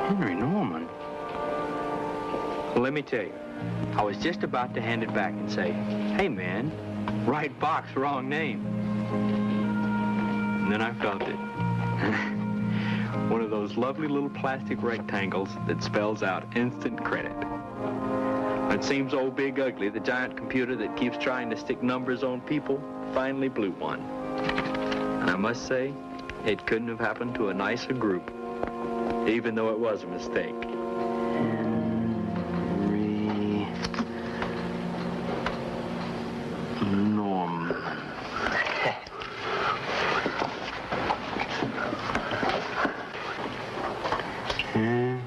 Henry Norman? Well, let me tell you, I was just about to hand it back and say, hey, man, right box, wrong name. And then I felt it. One of those lovely little plastic rectangles that spells out instant credit. It seems old Big Ugly, the giant computer that keeps trying to stick numbers on people, finally blew one. And I must say, it couldn't have happened to a nicer group, even though it was a mistake. Henry Norman. You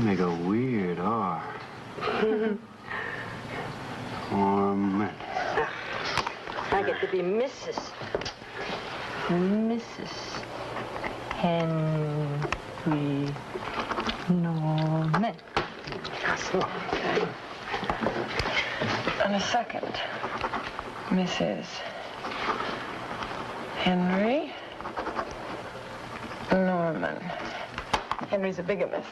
make a weird R. Norman. I get to be Mrs. Henry Norman. And a second, Mrs. Henry Norman. Henry's a bigamist.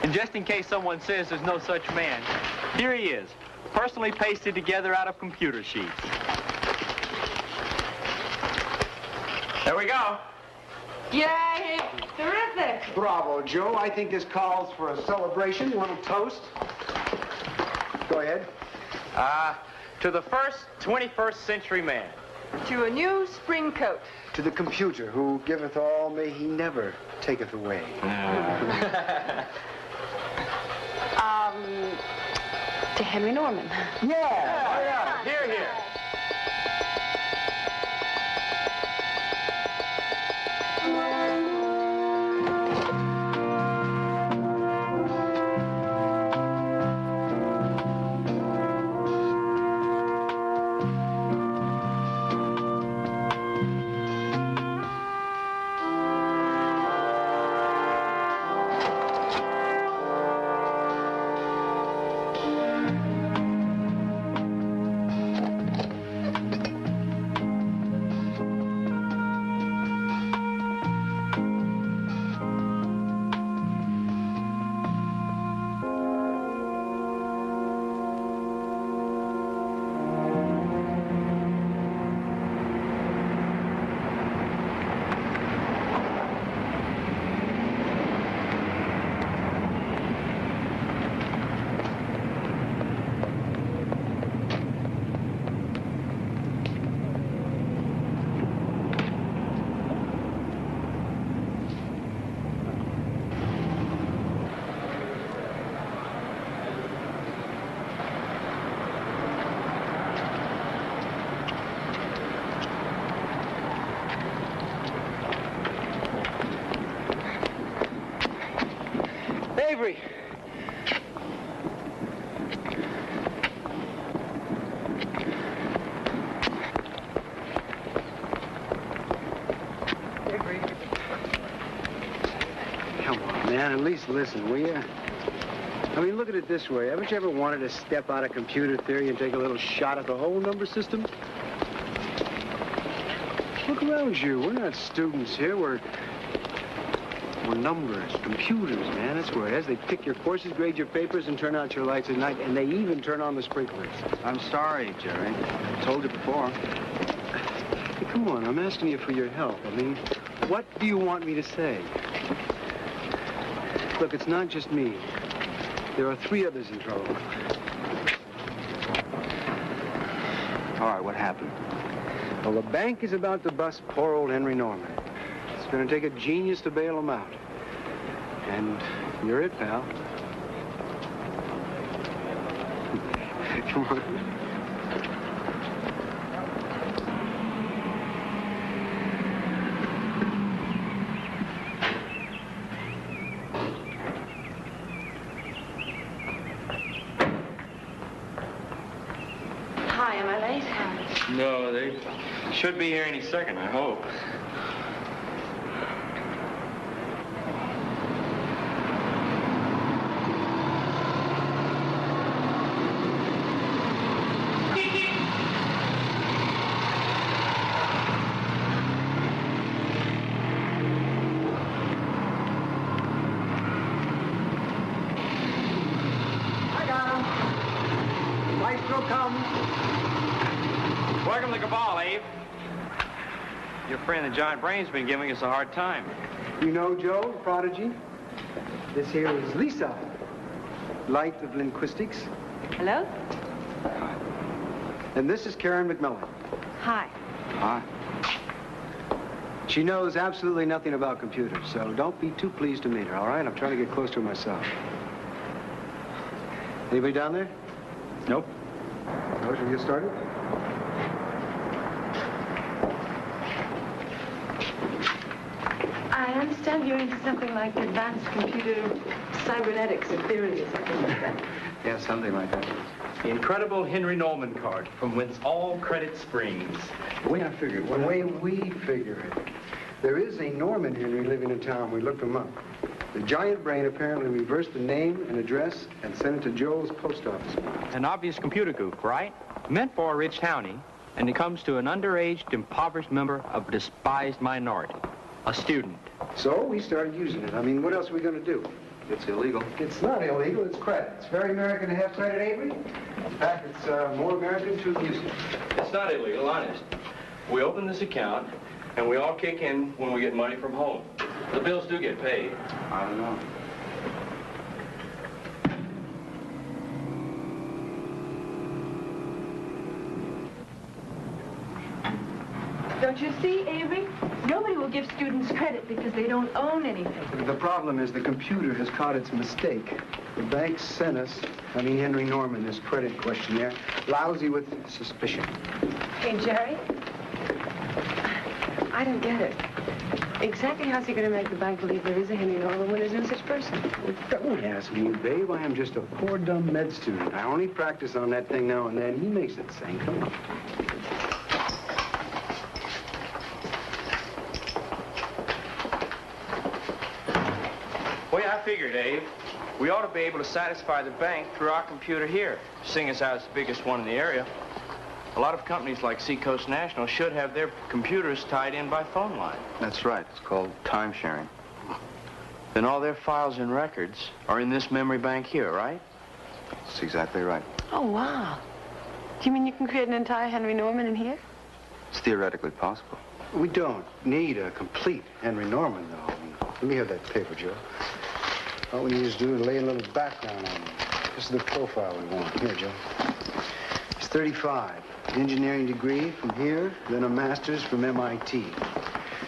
And just in case someone says there's no such man, here he is, personally pasted together out of computer sheets. There we go. Yay! Terrific! Bravo, Joe. I think this calls for a celebration, a little toast. Go ahead. To the first 21st century man. To a new spring coat. To the computer who giveth all, may he never taketh away. To Henry Norman. Yeah. Here, here. Avery. Come on, man. At least listen, will you? I mean, look at it this way. Haven't you ever wanted to step out of computer theory and take a little shot at the whole number system? Look around you. We're not students here. We're numbers, computers, man. That's where it is. They pick your courses, grade your papers, and turn out your lights at night, and they even turn on the sprinklers. I'm sorry, Jerry. I told you before. Hey, come on, I'm asking you for your help. I mean, what do you want me to say? Look, it's not just me. There are 3 others in trouble. All right, what happened? Well, the bank is about to bust poor old Henry Norman. It's going to take a genius to bail him out. And you're it, pal. Come on. Hi, am I late? No, they should be here any second, I hope. the cabal, Abe. Your friend, the Giant Brain's been giving us a hard time. You know Joe, prodigy? This here is Lisa, light of linguistics. Hello? And this is Karen McMillan. Hi. Hi. She knows absolutely nothing about computers, so don't be too pleased to meet her, all right? I'm trying to get close to her myself. Anybody down there? Nope. No, should we get started? I understand you're into something like advanced computer cybernetics or theory or something like that. Yeah, something like that. The incredible Henry Norman card from whence all credit springs. The way I figure it, the way we figure it, there is a Norman Henry living in town. We looked him up. The Giant Brain apparently reversed the name and address and sent it to Joel's post office. An obvious computer goof, right? Meant for a rich townie, and it comes to an underaged, impoverished member of a despised minority, a student. So we started using it. I mean, what else are we going to do? It's illegal. It's not illegal, it's credit. It's very American to have credit, Avery. In fact, it's more American to use it. It's not illegal, honest. We open this account, and we all kick in when we get money from home. The bills do get paid. I don't know. Don't you see, Avery? Nobody will give students credit because they don't own anything. The problem is the computer has caught its mistake. The bank sent us, Henry Norman, this credit questionnaire, lousy with suspicion. Hey, Jerry? I don't get it. Exactly how's he going to make the bank believe there is a Henry Norman when there's no such person? Don't ask me, babe. I am just a poor, dumb med student. I only practice on that thing now and then. He makes it sing. Come on. Way I figured, Abe, we ought to be able to satisfy the bank through our computer here, seeing as how it's the biggest one in the area. A lot of companies like Seacoast National should have their computers tied in by phone line. That's right. It's called time sharing. Then all their files and records are in this memory bank here, right? That's exactly right. Oh, wow. Do you mean you can create an entire Henry Norman in here? It's theoretically possible. We don't need a complete Henry Norman, though. Let me have that paper, Joe. All we need is to do is lay a little background on him. This is the profile we want. Here, Joe. He's 35. Engineering degree from here, then a master's from MIT.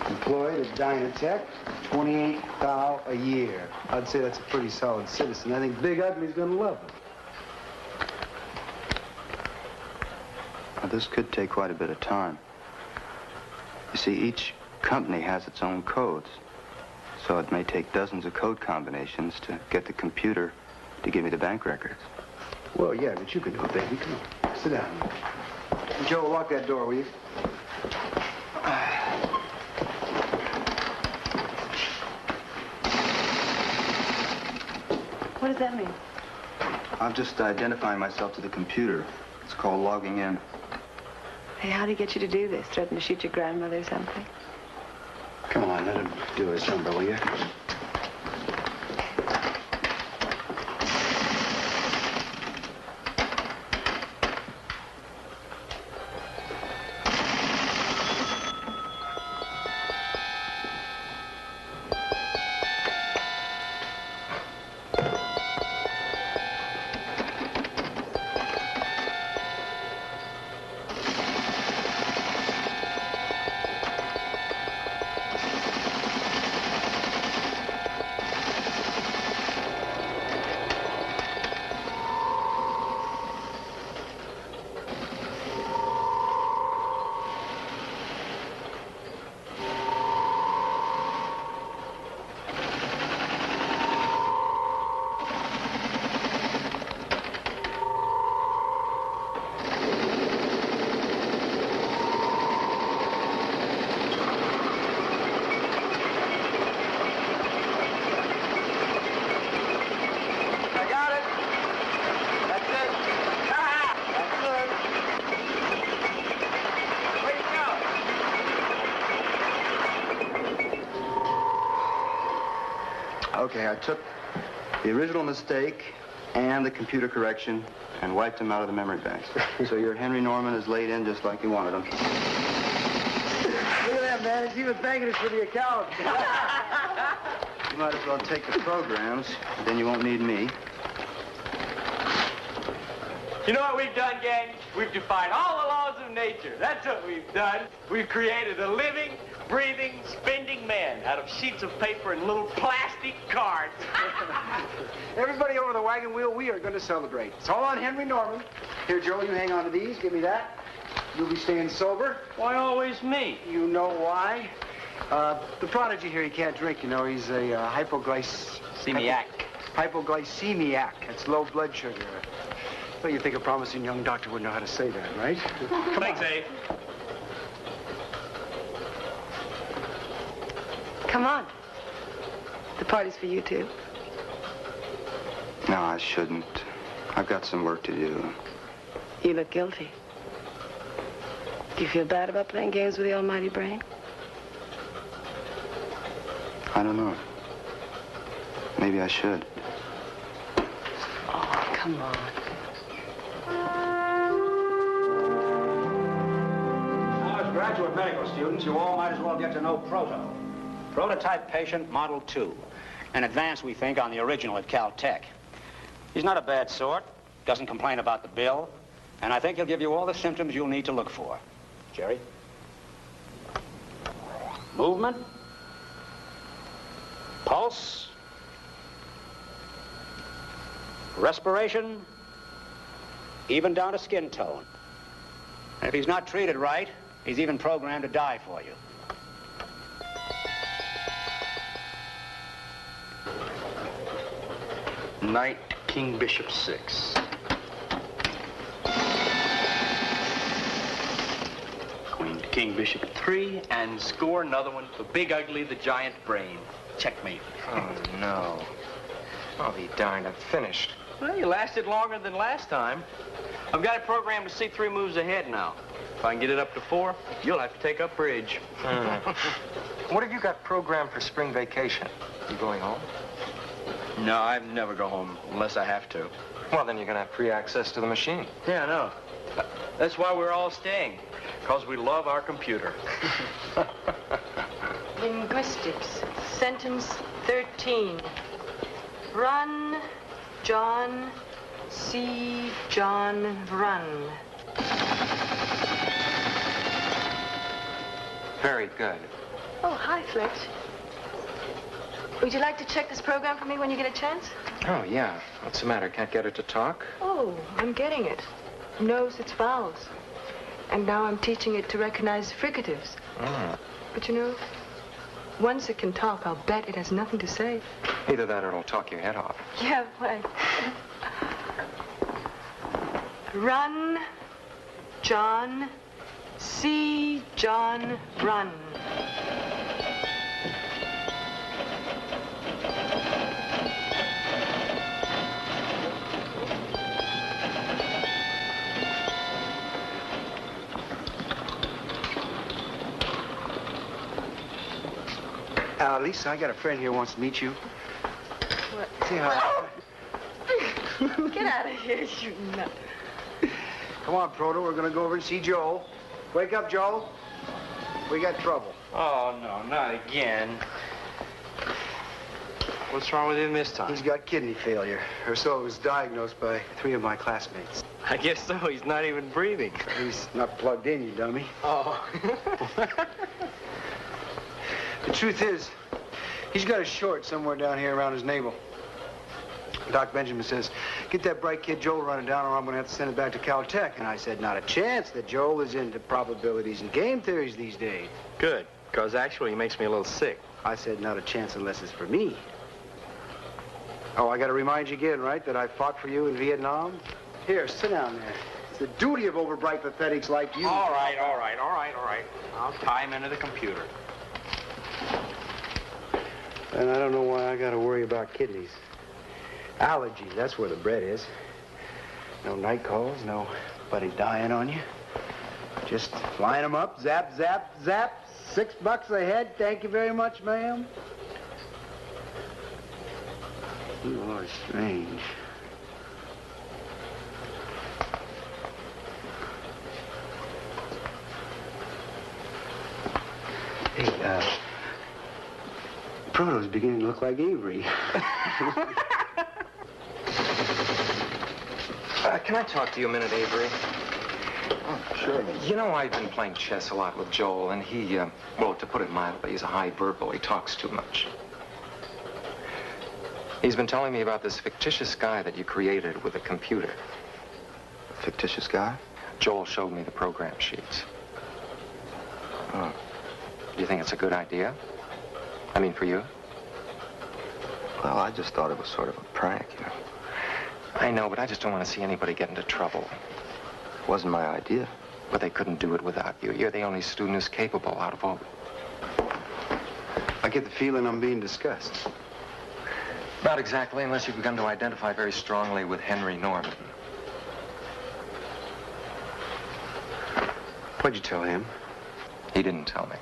Employed at Dynatech, $28,000 a year. I'd say that's a pretty solid citizen. I think Big Ugly's gonna love him. Now, this could take quite a bit of time. You see, each company has its own codes. So it may take dozens of code combinations to get the computer to give me the bank records. Well, yeah, but you can do it, baby. Come on. Sit down. Joe, lock that door, will you? What does that mean? I'm just identifying myself to the computer. It's called logging in. Hey, how'd he get you to do this? Threaten to shoot your grandmother or something? Come on, let him do his number, will you? Okay, I took the original mistake and the computer correction and wiped them out of the memory banks. So your Henry Norman is laid in just like you wanted him. Look at that, man. He's even thanking us for the account. You might as well take the programs, then you won't need me. You know what we've done, gang? We've defied all the laws of nature. That's what we've done. We've created a living, breathing, spending man out of sheets of paper and little plastic cards. Everybody over the wagon wheel, we are going to celebrate. It's all on Henry Norman. Here, Joe, you hang on to these. Give me that. You'll be staying sober. Why always me? You know why. The prodigy here, he can't drink, you know. He's a Semiac. Hypoglycemiac. That's low blood sugar. Well, you think a promising young doctor would know how to say that, right? Thanks, Abe. Come on. The party's for you, too. No, I shouldn't. I've got some work to do. You look guilty. Do you feel bad about playing games with the almighty brain? I don't know. Maybe I should. Oh, come on. Now, as graduate medical students, you all might as well get to know Proto. Prototype patient Model 2. An advance, we think, on the original at Caltech. He's not a bad sort, doesn't complain about the bill, and I think he'll give you all the symptoms you'll need to look for. Jerry? Movement? Pulse? Respiration? Even down to skin tone. And if he's not treated right, he's even programmed to die for you. Knight, King, Bishop, 6. Queen to King, Bishop, 3, and score another one for Big Ugly, the Giant Brain. Checkmate. Oh, no. I'll be darned. I'm finished. Well, you lasted longer than last time. I've got it programmed to see 3 moves ahead now. If I can get it up to 4, you'll have to take up bridge. What have you got programmed for spring vacation? You going home? No, I never go home unless I have to. Well, then you're going to have free access to the machine. Yeah, I know. That's why we're all staying, because we love our computer. Linguistics, sentence 13. Run, John, see John run. Very good. Oh, hi, Fletch. Would you like to check this program for me when you get a chance? Oh, yeah. What's the matter? Can't get it to talk? Oh, I'm getting it. Knows its vowels. And now I'm teaching it to recognize fricatives. Oh. But you know, once it can talk, I'll bet it has nothing to say. Either that or it'll talk your head off. Yeah, why? Run, John, see John run. Lisa, I got a friend here who wants to meet you. What? Say hi. Get out of here, you nut. Come on, Proto. We're going to go over and see Joel. Wake up, Joel. We got trouble. Oh, no, not again. What's wrong with him this time? He's got kidney failure, or so it was diagnosed by 3 of my classmates. I guess so. He's not even breathing. He's not plugged in, you dummy. Oh. The truth is, he's got a short somewhere down here around his navel. Doc Benjamin says, get that bright kid Joel running down or I'm going to have to send it back to Caltech. And I said, not a chance that Joel is into probabilities and game theories these days. Good, because actually he makes me a little sick. I said, not a chance unless it's for me. Oh, I got to remind you again, right, that I fought for you in Vietnam? Here, sit down there. It's the duty of overbright pathetics like you. All right. I'll tie him into the computer. And I don't know why I got to worry about kidneys. Allergies, that's where the bread is. No night calls, nobody dying on you. Just line them up, zap, zap, zap. $6 a head. Thank you very much, ma'am. You are strange. Hey, Proto's beginning to look like Avery. Can I talk to you a minute, Avery? Oh, sure. You know, I've been playing chess a lot with Joel, and he, well, to put it mildly, he's a high verbal. He talks too much. He's been telling me about this fictitious guy that you created with a computer. Fictitious guy? Joel showed me the program sheets. Oh. Do you think it's a good idea? I mean, for you? Well, I just thought it was sort of a prank, you know. I know, but I just don't want to see anybody get into trouble. It wasn't my idea. But they couldn't do it without you. You're the only student who's capable out of all. I get the feeling I'm being discussed. Not exactly, unless you've begun to identify very strongly with Henry Norman. What'd you tell him? He didn't tell me.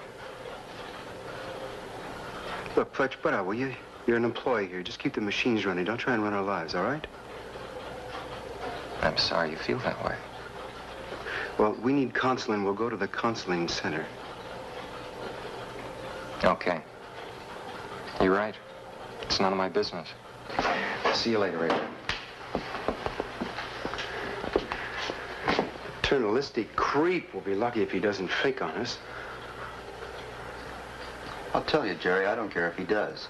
Look, Fletch, butt out, will you? You're an employee here. Just keep the machines running. Don't try and run our lives, all right? I'm sorry you feel that way. Well, we need counseling. We'll go to the counseling center. Okay. You're right. It's none of my business. See you later, Avery. Paternalistic creep will be lucky if he doesn't fake on us. I'll tell you, Jerry, I don't care if he does.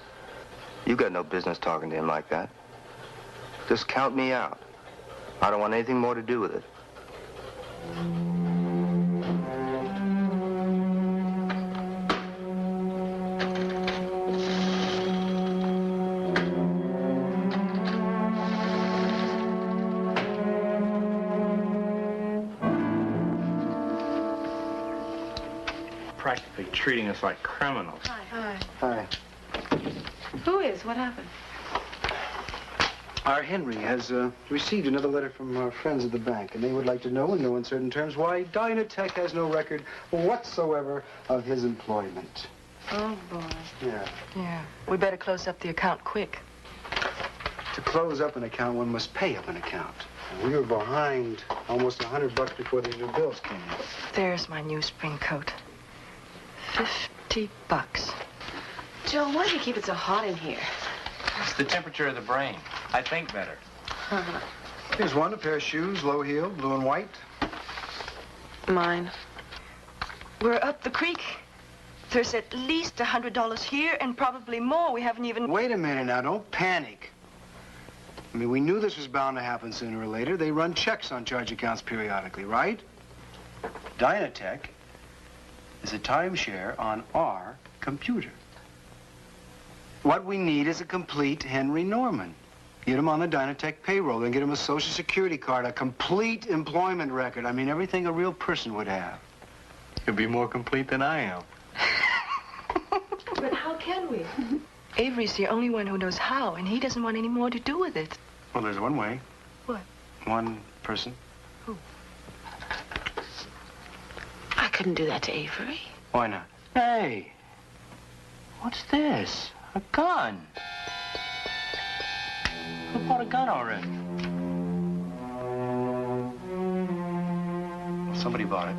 You got no business talking to him like that. Just count me out. I don't want anything more to do with it. Practically treating us like criminals. Hi. Hi. Who is? What happened? Our Henry has received another letter from our friends at the bank, and they would like to know in no uncertain terms why Dynatech has no record whatsoever of his employment. Oh, boy. Yeah. Yeah. We better close up the account quick. To close up an account, one must pay up an account. And we were behind almost $100 before the new bills came in. There's my new spring coat. $50. Joe, why do you keep it so hot in here? It's the temperature of the brain. I think better. Here's one, a pair of shoes, low heel, blue and white. Mine. We're up the creek. There's at least $100 here and probably more. We haven't even... Wait a minute now, don't panic. I mean, we knew this was bound to happen sooner or later. They run checks on charge accounts periodically, right? Dynatech is a timeshare on our computer. What we need is a complete Henry Norman. Get him on the Dynatech payroll, then get him a Social Security card, a complete employment record. I mean, everything a real person would have. You'll be more complete than I am. But how can we? Avery's the only one who knows how, and he doesn't want any more to do with it. Well, there's one way. What? One person. Who? I couldn't do that to Avery. Why not? Hey, what's this? A gun. Who bought a gun already? Somebody bought it.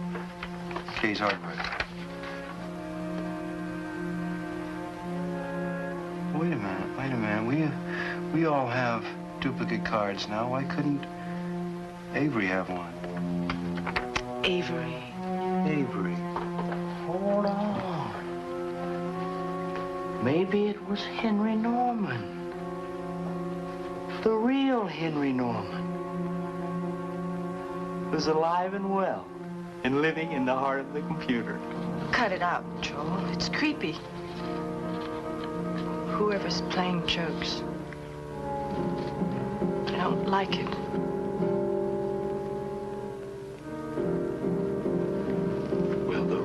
Kay's Hardware. Wait a minute. We all have duplicate cards now. Why couldn't Avery have one? Avery. Avery. Hold on. Maybe it was Henry Norman. The real Henry Norman. Who's alive and well and living in the heart of the computer. Cut it out, Joel. It's creepy. Whoever's playing jokes. I don't like it. Will the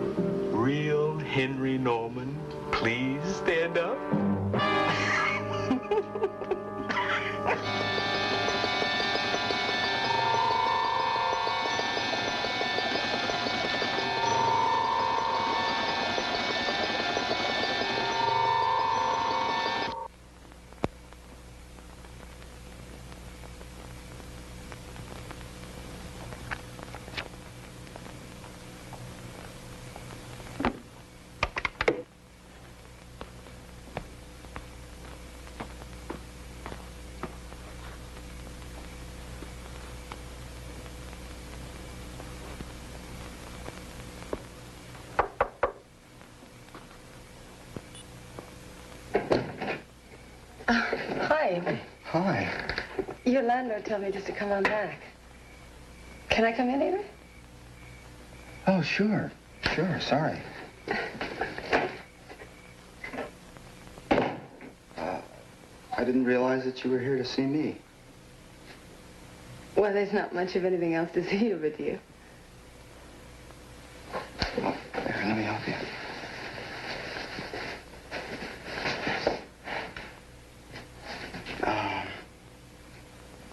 real Henry Norman please stand up? Hi. Hi. Your landlord told me just to come on back. Can I come in, Avery? Oh, sure. Sure, sorry. I didn't realize that you were here to see me. Well, there's not much of anything else to see over to you. Oh, here, let me help you.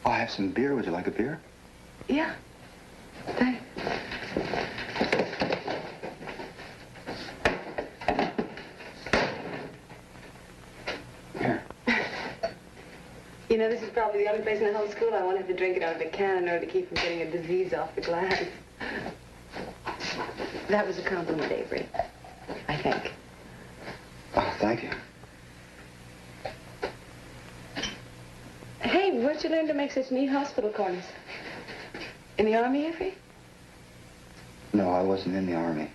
I'll have some beer. Would you like a beer? Yeah. Thanks. Here. You know, this is probably the only place in the whole school I won't have to drink it out of a can in order to keep from getting a disease off the glass. That was a compliment, Avery. I think. Oh, thank you. Hey, where'd you learn to make such neat hospital corners? In the Army, Avery? No, I wasn't in the Army.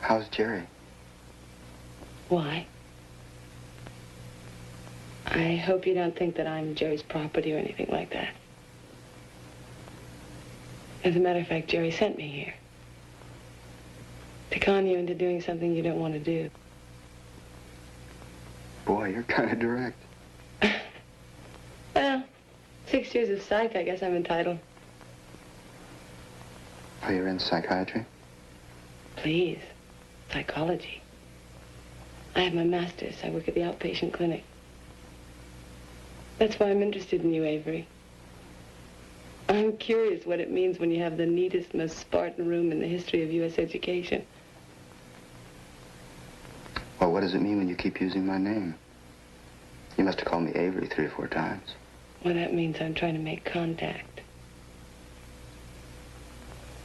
How's Jerry? Why? I hope you don't think that I'm Jerry's property or anything like that. As a matter of fact, Jerry sent me here to con you into doing something you don't want to do. Boy, you're kind of direct. Well, 6 years of psych, I guess I'm entitled. Oh, you're in psychiatry? Please, psychology. I have my master's. I work at the outpatient clinic. That's why I'm interested in you, Avery. I'm curious what it means when you have the neatest, most Spartan room in the history of U.S. education. Well, what does it mean when you keep using my name? You must have called me Avery 3 or 4 times. Well, that means I'm trying to make contact.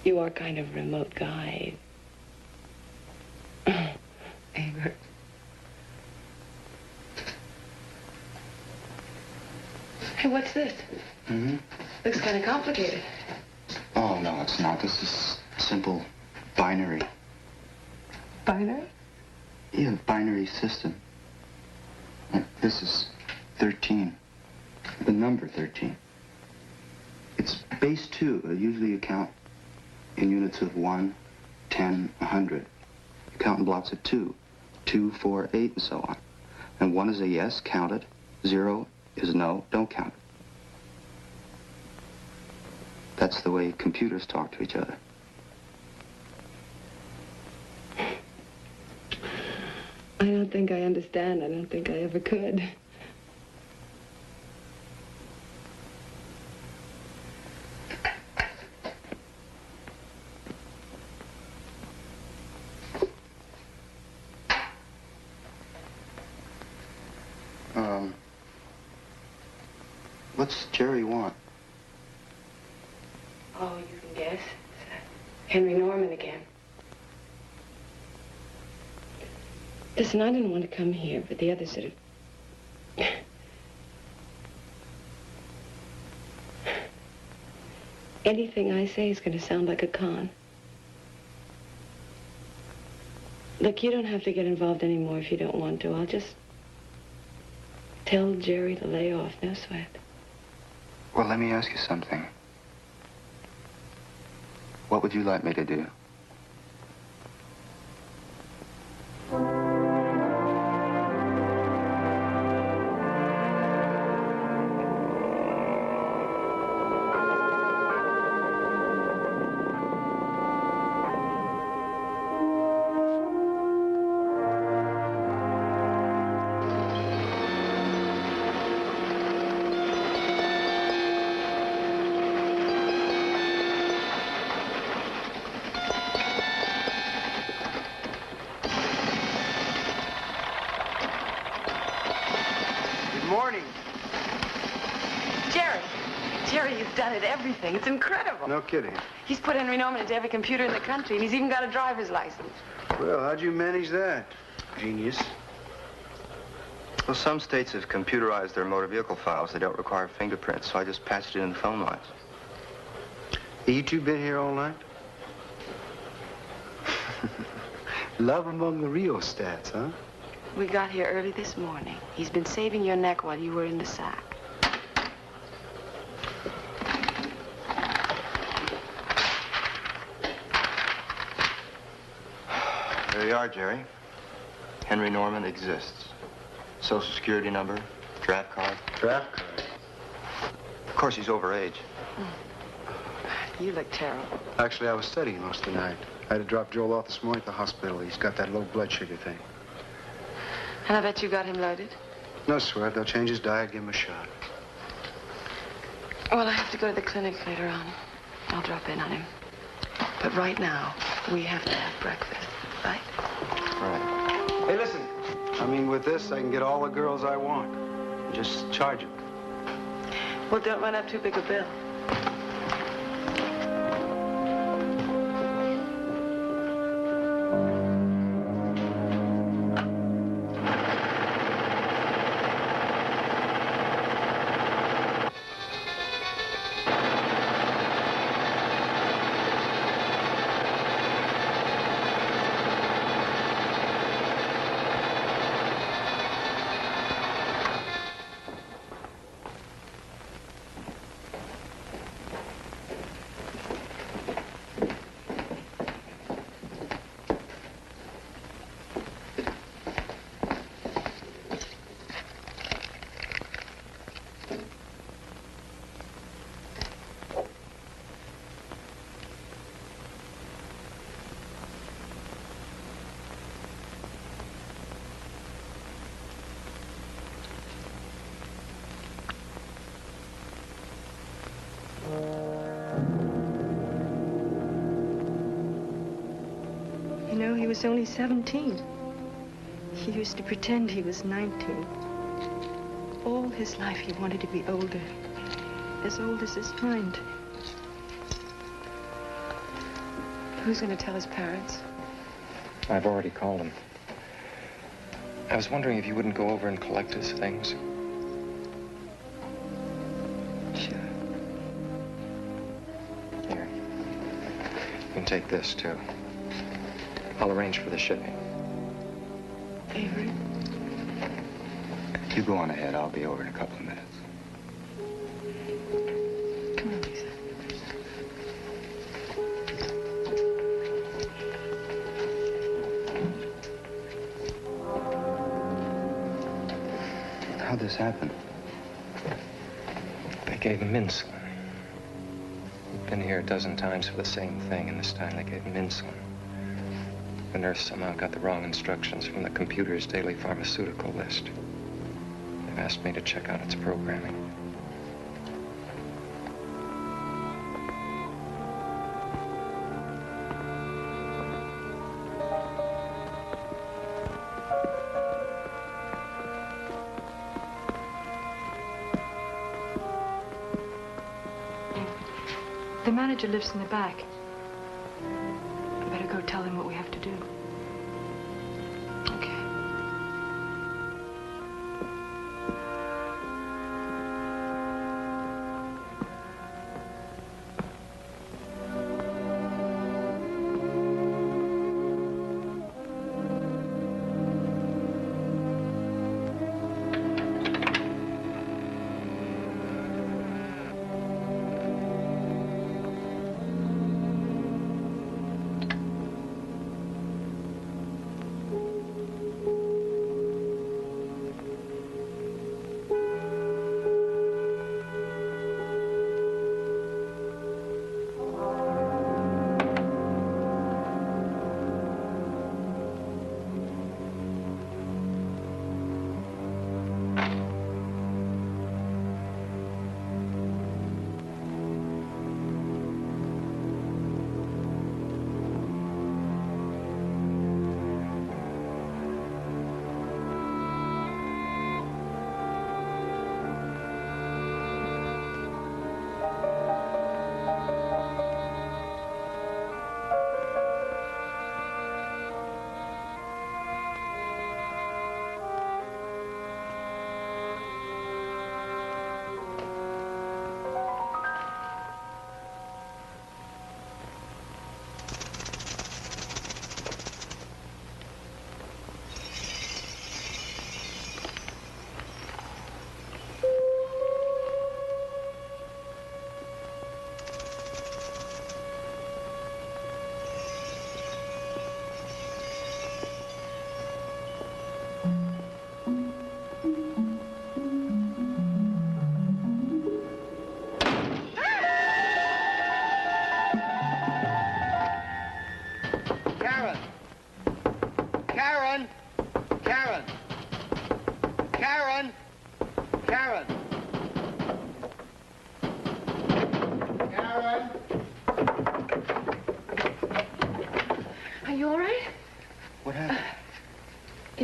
You are kind of a remote guy. Avery. Hey, what's this? Mm-hmm. Looks kind of complicated. Oh, no, it's not. This is simple binary. Binary? Yeah, binary system. This is 13. The number 13. It's base 2. Usually you count in units of 1, 10, 100. You count in blocks of 2. 2, 4, 8, and so on. And 1 is a yes, count it. 0 is no, don't count it. That's the way computers talk to each other. I don't think I understand. I don't think I ever could. What's Jerry want? Oh, you can guess. It's Henry Norman again. Listen, I didn't want to come here, but the others sort of... Anything I say is going to sound like a con. Look, you don't have to get involved anymore if you don't want to. I'll just tell Jerry to lay off, no sweat. Well, let me ask you something. What would you like me to do? Everything. It's incredible. No kidding. He's put Henry Norman into every computer in the country, and he's even got a driver's license. Well, how'd you manage that? Genius. Well, some states have computerized their motor vehicle files. They don't require fingerprints, so I just patched it in the phone lines. You two been here all night? Love among the rheostats, huh? We got here early this morning. He's been saving your neck while you were in the sack. There you are, Jerry. Henry Norman exists. Social Security number, draft card. Draft card. Of course, he's over age. You look terrible. Actually, I was studying most of the night. I had to drop Joel off this morning at the hospital. He's got that low blood sugar thing. And I bet you got him loaded? No sweat. They'll change his diet, give him a shot. Well, I have to go to the clinic later on. I'll drop in on him. But right now, we have to have breakfast, right? Right. Hey, listen. I mean, with this, I can get all the girls I want. Just charge them. Well, don't run up too big a bill. You know, he was only 17. He used to pretend he was 19. All his life he wanted to be older, as old as his mind. Who's going to tell his parents? I've already called him. I was wondering if you wouldn't go over and collect his things. Sure. Here. You can take this, too. I'll arrange for the shipping. Avery? You go on ahead. I'll be over in a couple of minutes. Come on, Lisa. How'd this happen? They gave him insulin. He'd been here a dozen times for the same thing, and this time they gave him insulin. The nurse somehow got the wrong instructions from the computer's daily pharmaceutical list. They've asked me to check out its programming. The manager lives in the back. I better go tell him what we have to do. Okay.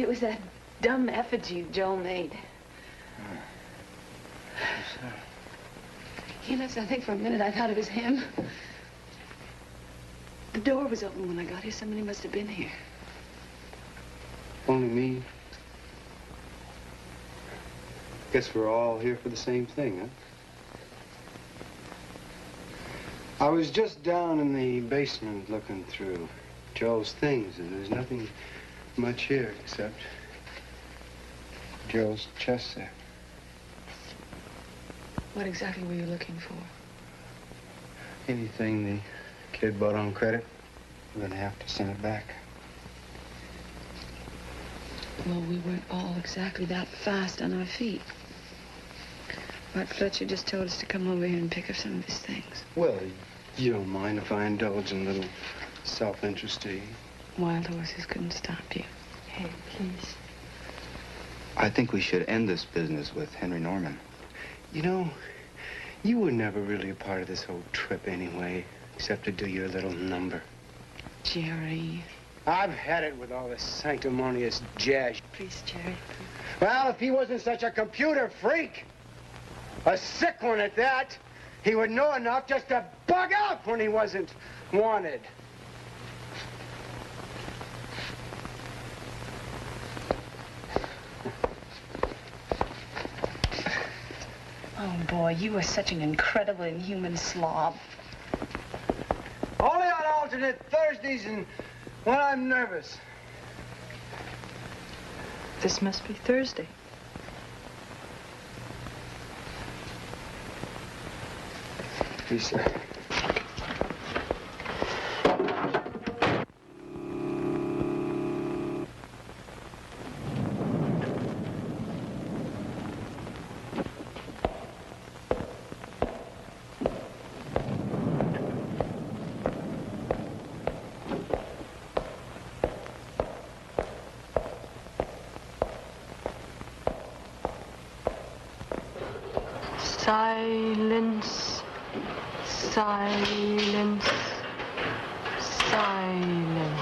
It was that dumb effigy Joel made. You know, I think for a minute I thought it was him. The door was open when I got here. Somebody must have been here. Only me? Guess we're all here for the same thing, huh? I was just down in the basement looking through Joel's things, and there's nothing much here except Joel's chest set. What exactly were you looking for? Anything the kid bought on credit, we're gonna have to send it back. Well, we weren't all exactly that fast on our feet. Art Fletcher just told us to come over here and pick up some of his things. Well, you don't mind if I indulge in a little self-interest, do you? Wild horses couldn't stop you. Hey, please. I think we should end this business with Henry Norman. You know, you were never really a part of this whole trip anyway, except to do your little number. Jerry. I've had it with all this sanctimonious jazz. Please, Jerry. Well, if he wasn't such a computer freak, a sick one at that, he would know enough just to bug out when he wasn't wanted. Oh, boy, you are such an incredible inhuman slob. Only on alternate Thursdays and when I'm nervous. This must be Thursday. Lisa. Silence. Silence. Silence.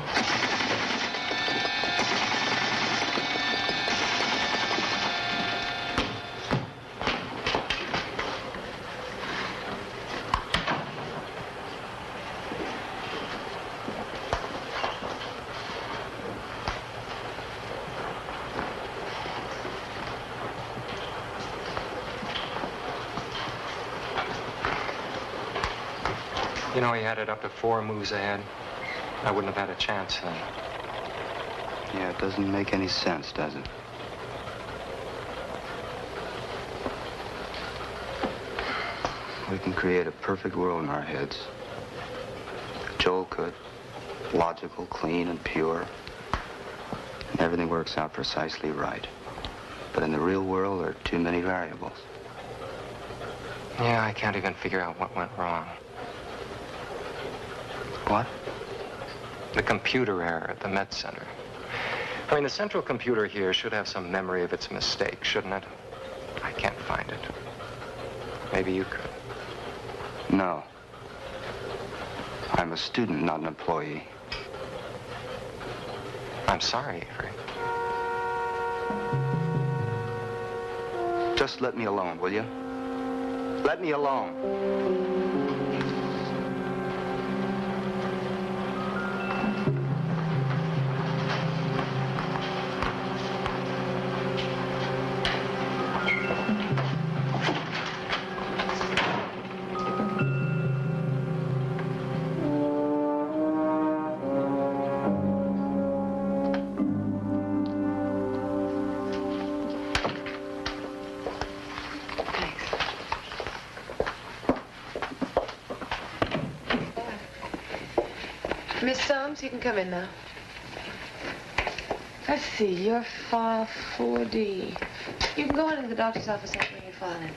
You know, he had it up to 4 moves ahead. I wouldn't have had a chance then. Yeah, it doesn't make any sense, does it? We can create a perfect world in our heads. Joel could. Logical, clean, and pure. And everything works out precisely right. But in the real world, there are too many variables. Yeah, I can't even figure out what went wrong. What? The computer error at the Met Center. I mean, the central computer here should have some memory of its mistake, shouldn't it? I can't find it. Maybe you could. No. I'm a student, not an employee. I'm sorry, Avery. Just let me alone, will you? Let me alone. Miss Soames, you can come in now. Let's see, your file 4D. You can go on into the doctor's office and bring your file in.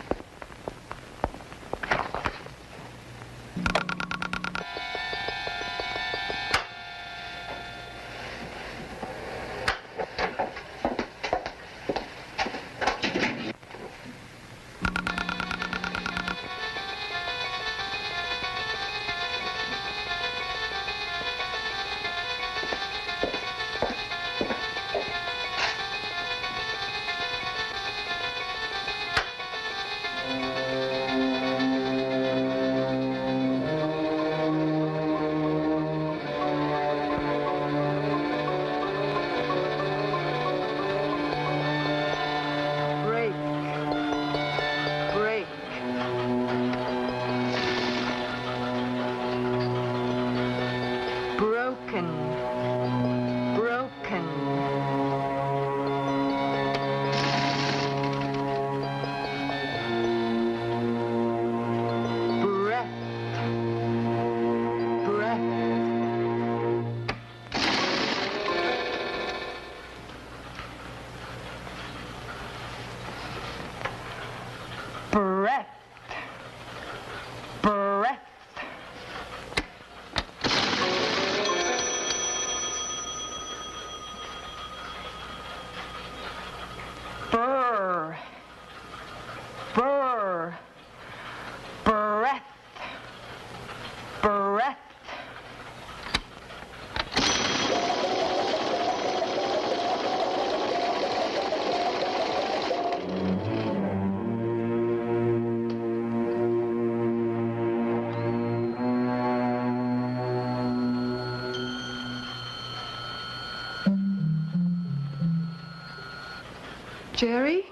broken, broken. Breath. Breath. Burr. Burr. Breath. Breath. Jerry?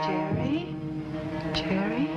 Jerry? Jerry?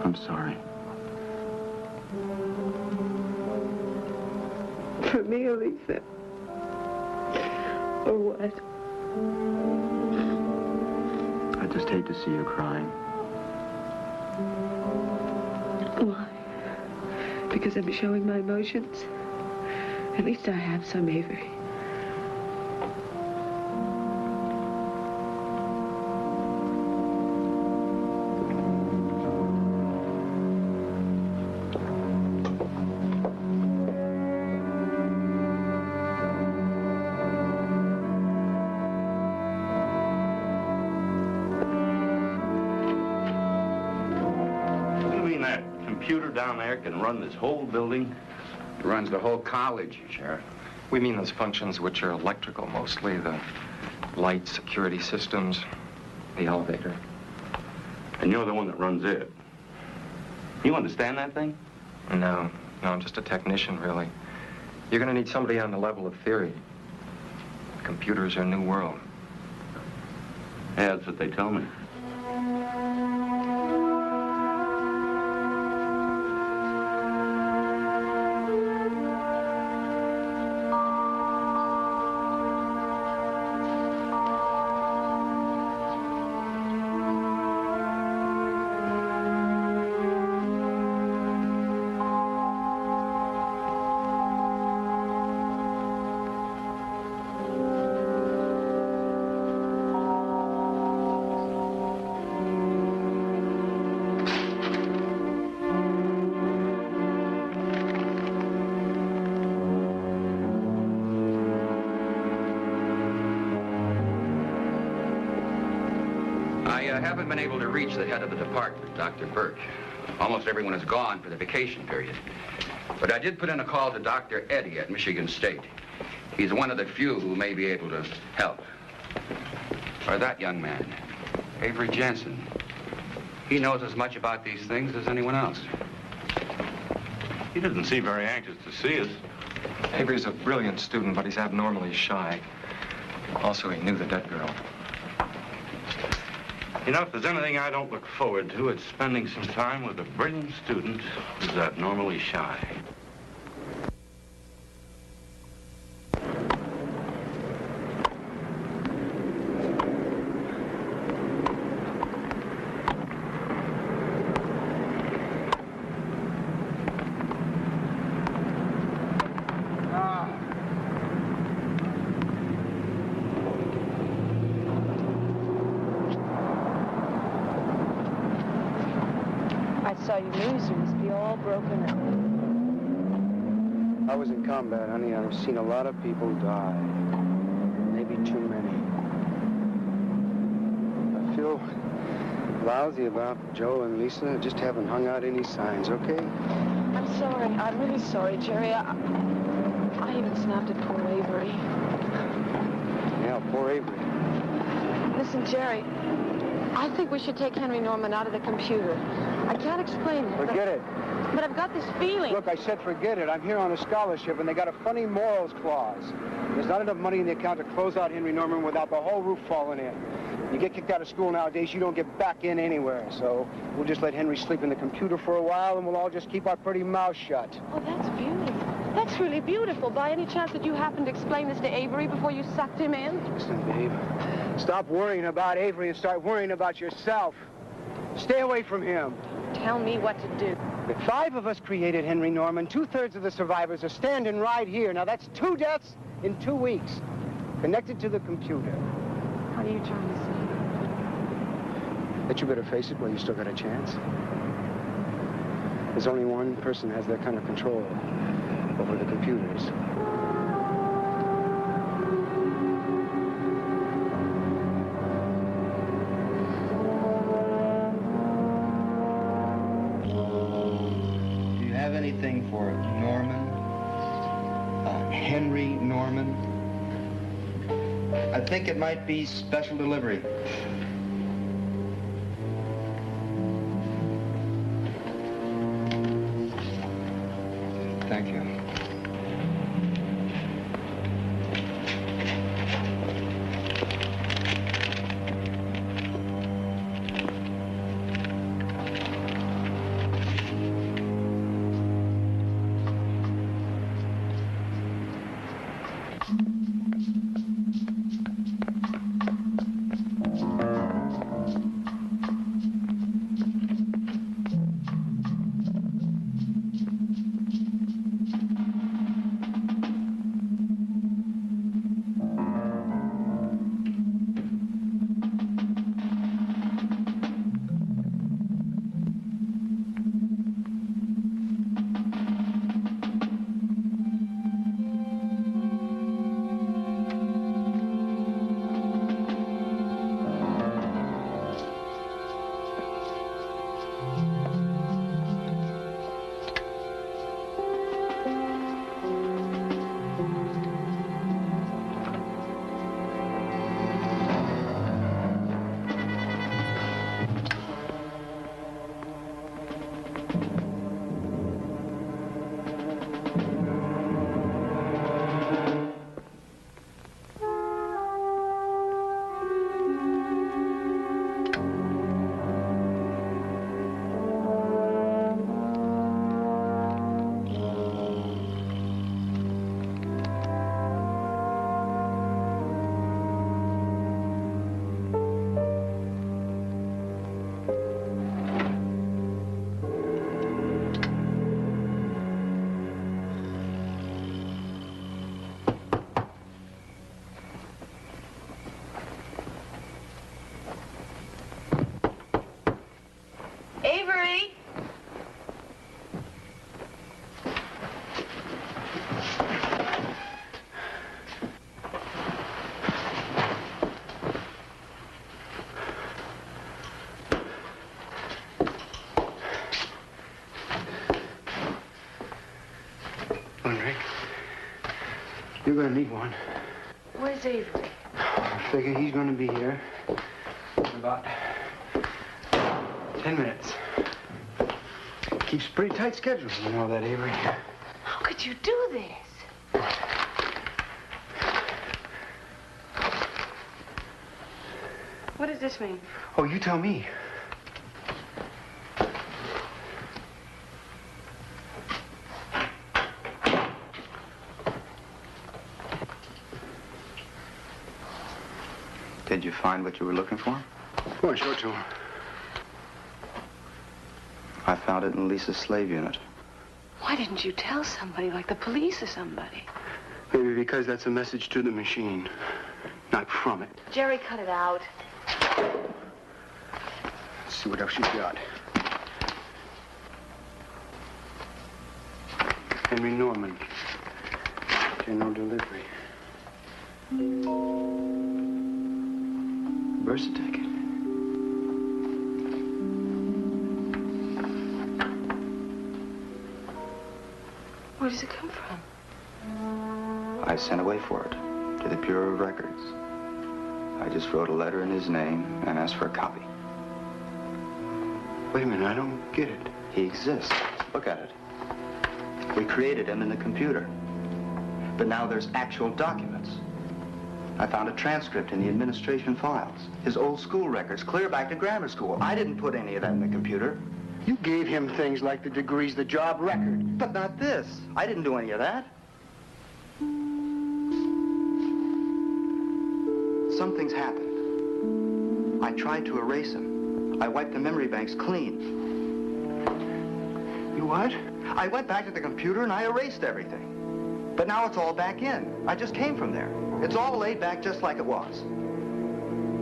I'm sorry. For me, Elisa? Or what? I just hate to see you crying. Why? Because I'm showing my emotions? At least I have some, Avery. Down there can run this whole building? It runs the whole college, Sheriff. We mean those functions which are electrical mostly, the light, security systems, the elevator. And you're the one that runs it. You understand that thing? No, I'm just a technician, really. You're gonna need somebody on the level of theory. Computers are a new world. Yeah, that's what they tell me. I haven't been able to reach the head of the department, Dr. Birch. Almost everyone is gone for the vacation period. But I did put in a call to Dr. Eddy at Michigan State. He's one of the few who may be able to help. Or that young man, Avery Jensen. He knows as much about these things as anyone else. He doesn't seem very anxious to see us. Avery's a brilliant student, but he's abnormally shy. Also, he knew the dead girl. You know, if there's anything I don't look forward to, it's spending some time with a brilliant student who's abnormally shy. I saw you lose. You must be all broken up. I was in combat, honey. I've seen a lot of people die. Maybe too many. I feel lousy about Joe and Lisa. Just haven't hung out any signs, okay? I'm sorry. I'm really sorry, Jerry. I even snapped at poor Avery. Yeah, poor Avery. Listen, Jerry, I think we should take Henry Norman out of the computer. I can't explain it. Forget it. But I've got this feeling. Look, I said forget it. I'm here on a scholarship, and they got a funny morals clause. There's not enough money in the account to close out Henry Norman without the whole roof falling in. You get kicked out of school nowadays, you don't get back in anywhere. So we'll just let Henry sleep in the computer for a while, and we'll all just keep our pretty mouths shut. Oh, that's beautiful. That's really beautiful. By any chance did you happen to explain this to Avery before you sucked him in? Listen, babe, stop worrying about Avery and start worrying about yourself. Stay away from him. Tell me what to do. The 5 of us created Henry Norman. 2/3 of the survivors are standing right here. Now, that's 2 deaths in 2 weeks, connected to the computer. What are you trying to say? That you better face it while you still got a chance. There's only one person has that kind of control over the computers. Do you have anything for Norman? Henry Norman? I think it might be special delivery. Thank you. You're gonna need one. Where's Avery? I figure he's gonna be here in about 10 minutes. Keeps a pretty tight schedule, you know that, Avery. How could you do this? What does this mean? Oh, you tell me. Did you find what you were looking for? Go on, show it to him. I found it in Lisa's slave unit. Why didn't you tell somebody, like the police or somebody? Maybe because that's a message to the machine, not from it. Jerry, cut it out. Let's see what else you got. Henry Norman. General delivery. Birth certificate. Where does it come from? I sent away for it to the Bureau of Records. I just wrote a letter in his name and asked for a copy. Wait a minute, I don't get it. He exists. Look at it. We created him in the computer. But now there's actual documents. I found a transcript in the administration files. His old school records, clear back to grammar school. I didn't put any of that in the computer. You gave him things like the degrees, the job record. But not this. I didn't do any of that. Something's happened. I tried to erase him. I wiped the memory banks clean. You what? I went back to the computer and I erased everything. But now it's all back in. I just came from there. It's all laid back just like it was.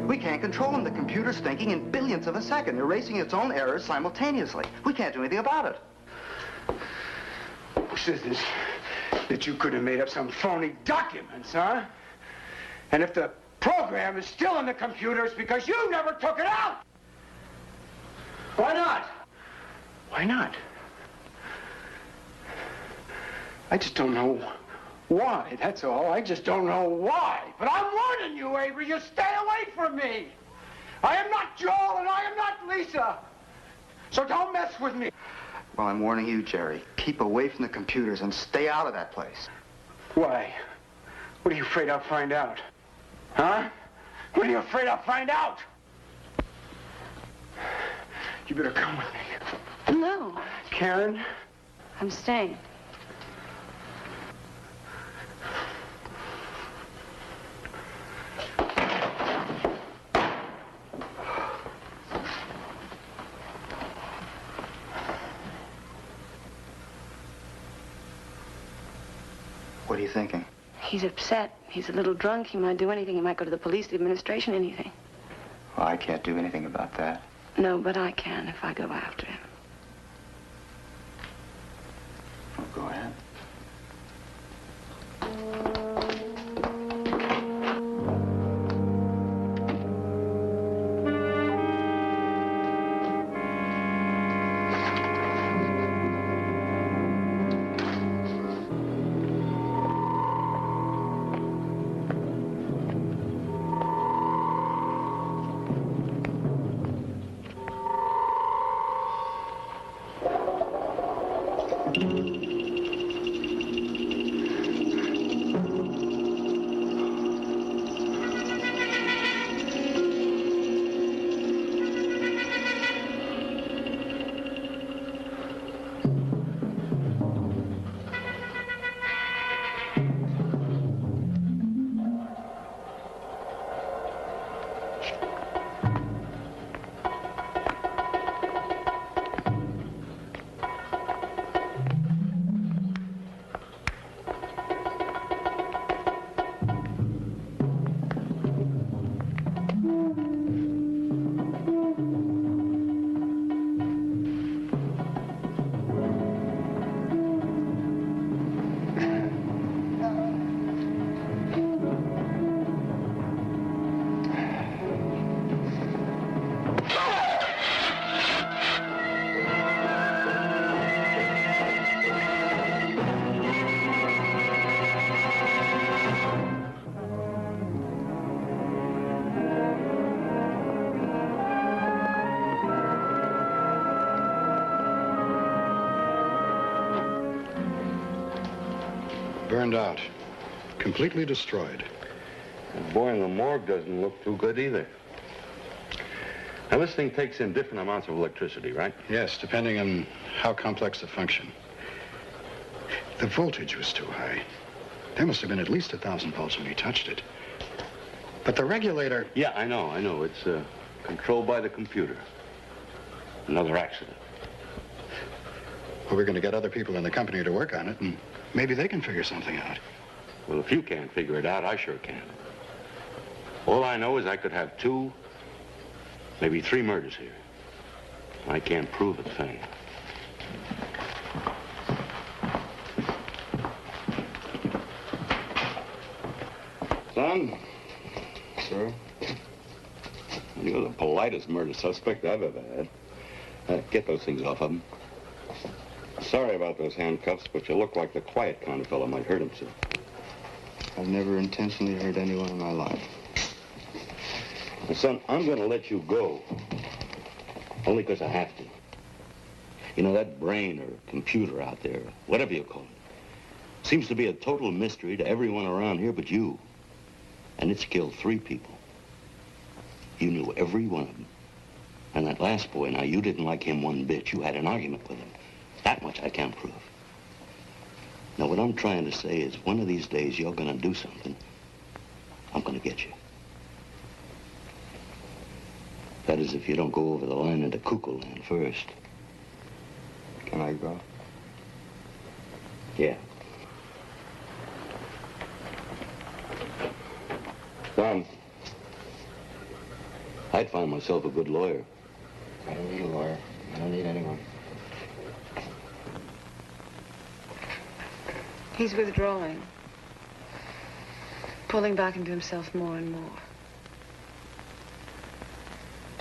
We can't control him. The computer's thinking in billionths of a second, erasing its own errors simultaneously. We can't do anything about it. Who says this? That you could have made up some phony documents, huh? And if the program is still in the computer, it's because you never took it out! Why not? Why not? I just don't know why, that's all. I just don't know why. But I'm warning you, Avery, you stay away from me. I am not Joel and I am not Lisa. So don't mess with me. Well, I'm warning you, Jerry. Keep away from the computers and stay out of that place. Why? What are you afraid I'll find out? Huh? What are you afraid I'll find out? You better come with me. No. Karen? I'm staying. What are you thinking? He's upset. He's a little drunk. He might do anything. He might go to the police, the administration, anything. Well, I can't do anything about that. No, but I can if I go after him. Well, go ahead. Burned out. Completely destroyed. The boy in the morgue doesn't look too good either. Now, this thing takes in different amounts of electricity, right? Yes, depending on how complex the function. The voltage was too high. There must have been at least 1,000 volts when he touched it. But the regulator... Yeah, I know. It's controlled by the computer. Another accident. Well, we're going to get other people in the company to work on it, and maybe they can figure something out. Well, if you can't figure it out, I sure can. All I know is I could have 2, maybe 3 murders here. I can't prove a thing. Son? Sir? You're the politest murder suspect I've ever had. Get those things off of him. Sorry about those handcuffs, but you look like the quiet kind of fellow might hurt himself. I've never intentionally hurt anyone in my life. Well, son, I'm going to let you go. Only because I have to. You know, that brain or computer out there, whatever you call it, seems to be a total mystery to everyone around here but you. And it's killed 3 people. You knew every one of them. And that last boy, now, you didn't like him one bit. You had an argument with him. That much I can't prove. Now, what I'm trying to say is one of these days you're going to do something. I'm going to get you. That is, if you don't go over the line into cuckoo land first. Can I go? Yeah. Tom, I'd find myself a good lawyer. I don't need a lawyer. I don't need anyone. He's withdrawing. Pulling back into himself more and more.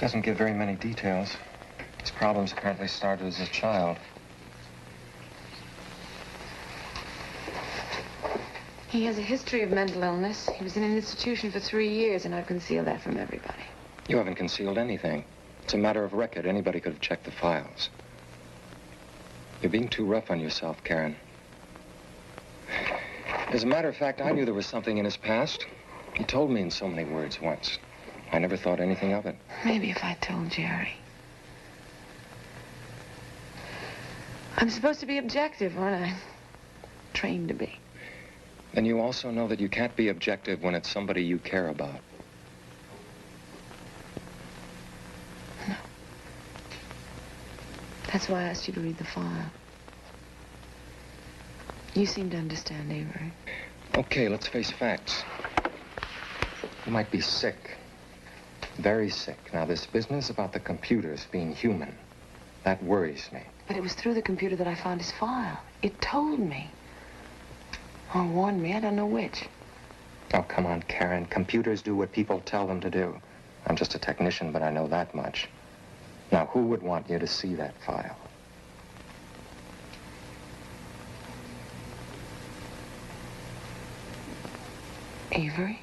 Doesn't give very many details. His problems apparently started as a child. He has a history of mental illness. He was in an institution for 3 years, and I've concealed that from everybody. You haven't concealed anything. It's a matter of record. Anybody could have checked the files. You're being too rough on yourself, Karen. As a matter of fact, I knew there was something in his past. He told me in so many words once. I never thought anything of it. Maybe if I told Jerry. I'm supposed to be objective, aren't I? Trained to be. Then you also know that you can't be objective when it's somebody you care about. No. That's why I asked you to read the file. You seem to understand, Avery. Okay, let's face facts. You might be sick. Very sick. Now, this business about the computers being human, that worries me. But it was through the computer that I found his file. It told me. Or warned me, I don't know which. Oh, come on, Karen. Computers do what people tell them to do. I'm just a technician, but I know that much. Now, who would want you to see that file? Avery?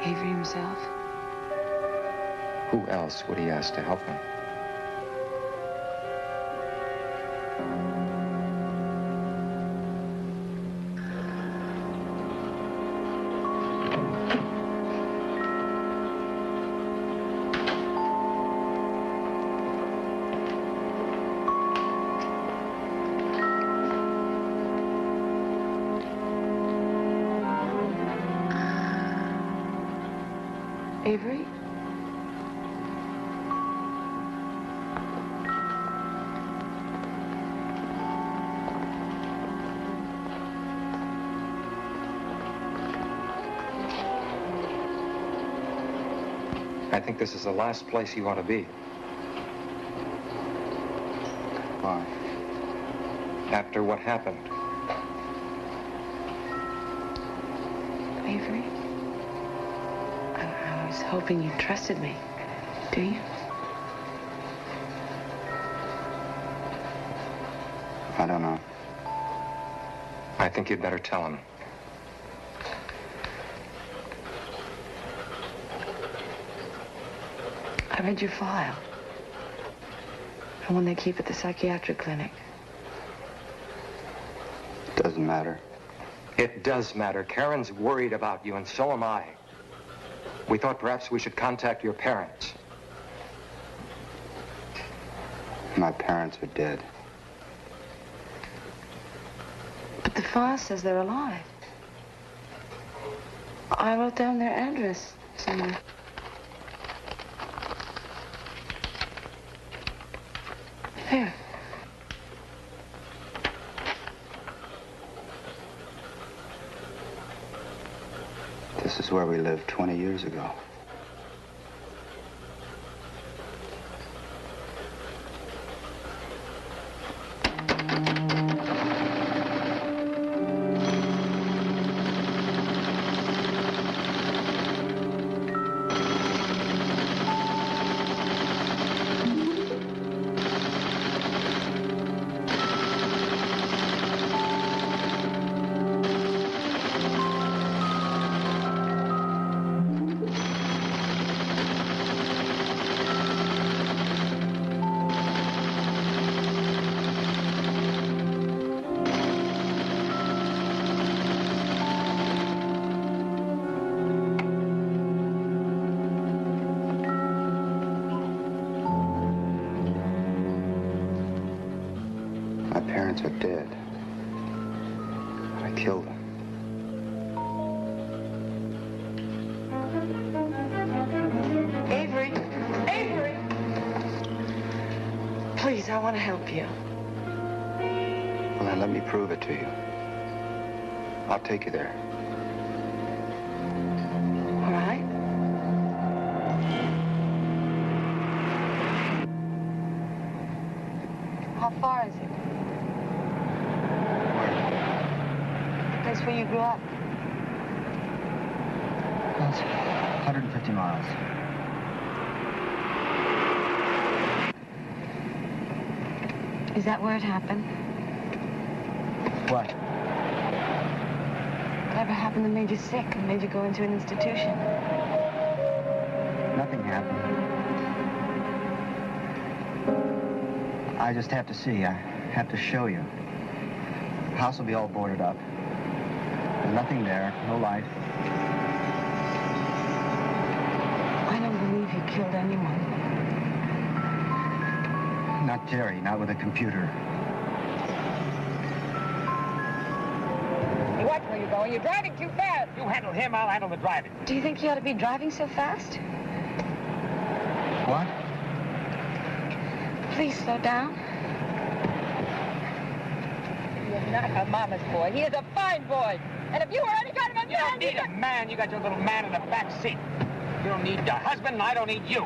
Avery himself? Who else would he ask to help him? Avery? I think this is the last place you ought to be. Why? After what happened. Avery? I was hoping you trusted me. Do you? I don't know. I think you'd better tell him. I read your file. The one they keep at the psychiatric clinic. doesn't matter. It does matter. Karen's worried about you, and so am I. We thought perhaps we should contact your parents. My parents are dead. But the file says they're alive. I wrote down their address somewhere. Here. This is where we lived 20 years ago. My parents are dead. I killed them. Avery! Avery! Please, I want to help you. Well, then let me prove it to you. I'll take you there. All right? How far is it? The place where you grew up. Well, it's 150 miles. Is that where it happened? What? Whatever happened that made you sick and made you go into an institution? Nothing happened. I just have to see. I have to show you. The house will be all boarded up. There's nothing there, no life. I don't believe you killed anyone. Not Jerry, not with a computer. Watch where you're going. You're driving too fast. You handle him, I'll handle the driving. Do you think you ought to be driving so fast? What? Please slow down. He is not a mama's boy. He is a fine boy. And if you were any kind of a man... You don't need a man. You got your little man in the back seat. You don't need a husband, and I don't need you.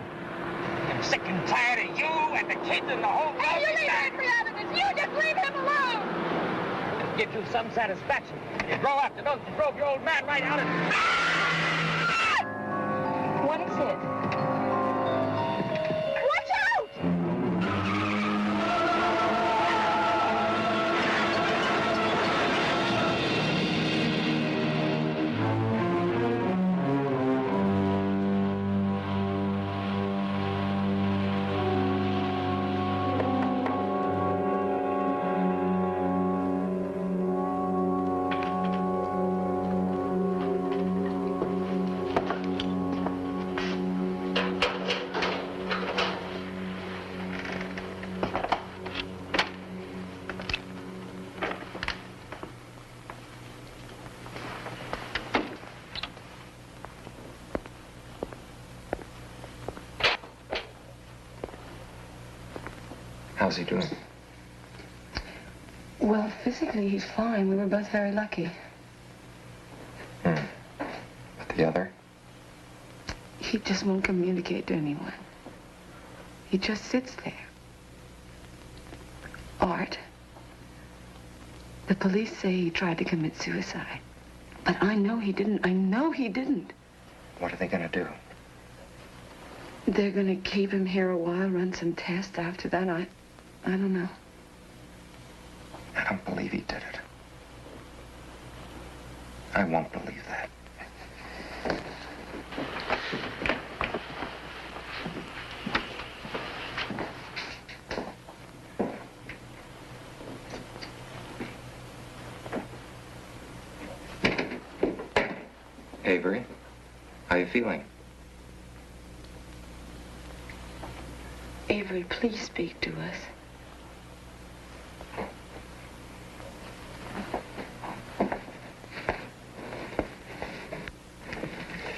I'm sick and tired of you and the kids and the whole... Hey, you leave Henry out of this. You just leave him alone. It'll give you some satisfaction. You grow up. You don't drove your old man right out of... What is it? Watch out! How's he doing? Well, physically, he's fine. We were both very lucky. But the other? He just won't communicate to anyone. He just sits there. Art. The police say he tried to commit suicide. But I know he didn't. I know he didn't. What are they gonna do? They're gonna keep him here a while, run some tests. After that, I don't know. I don't believe he did it. I won't believe that. Avery, how you feeling? Avery, please speak to us.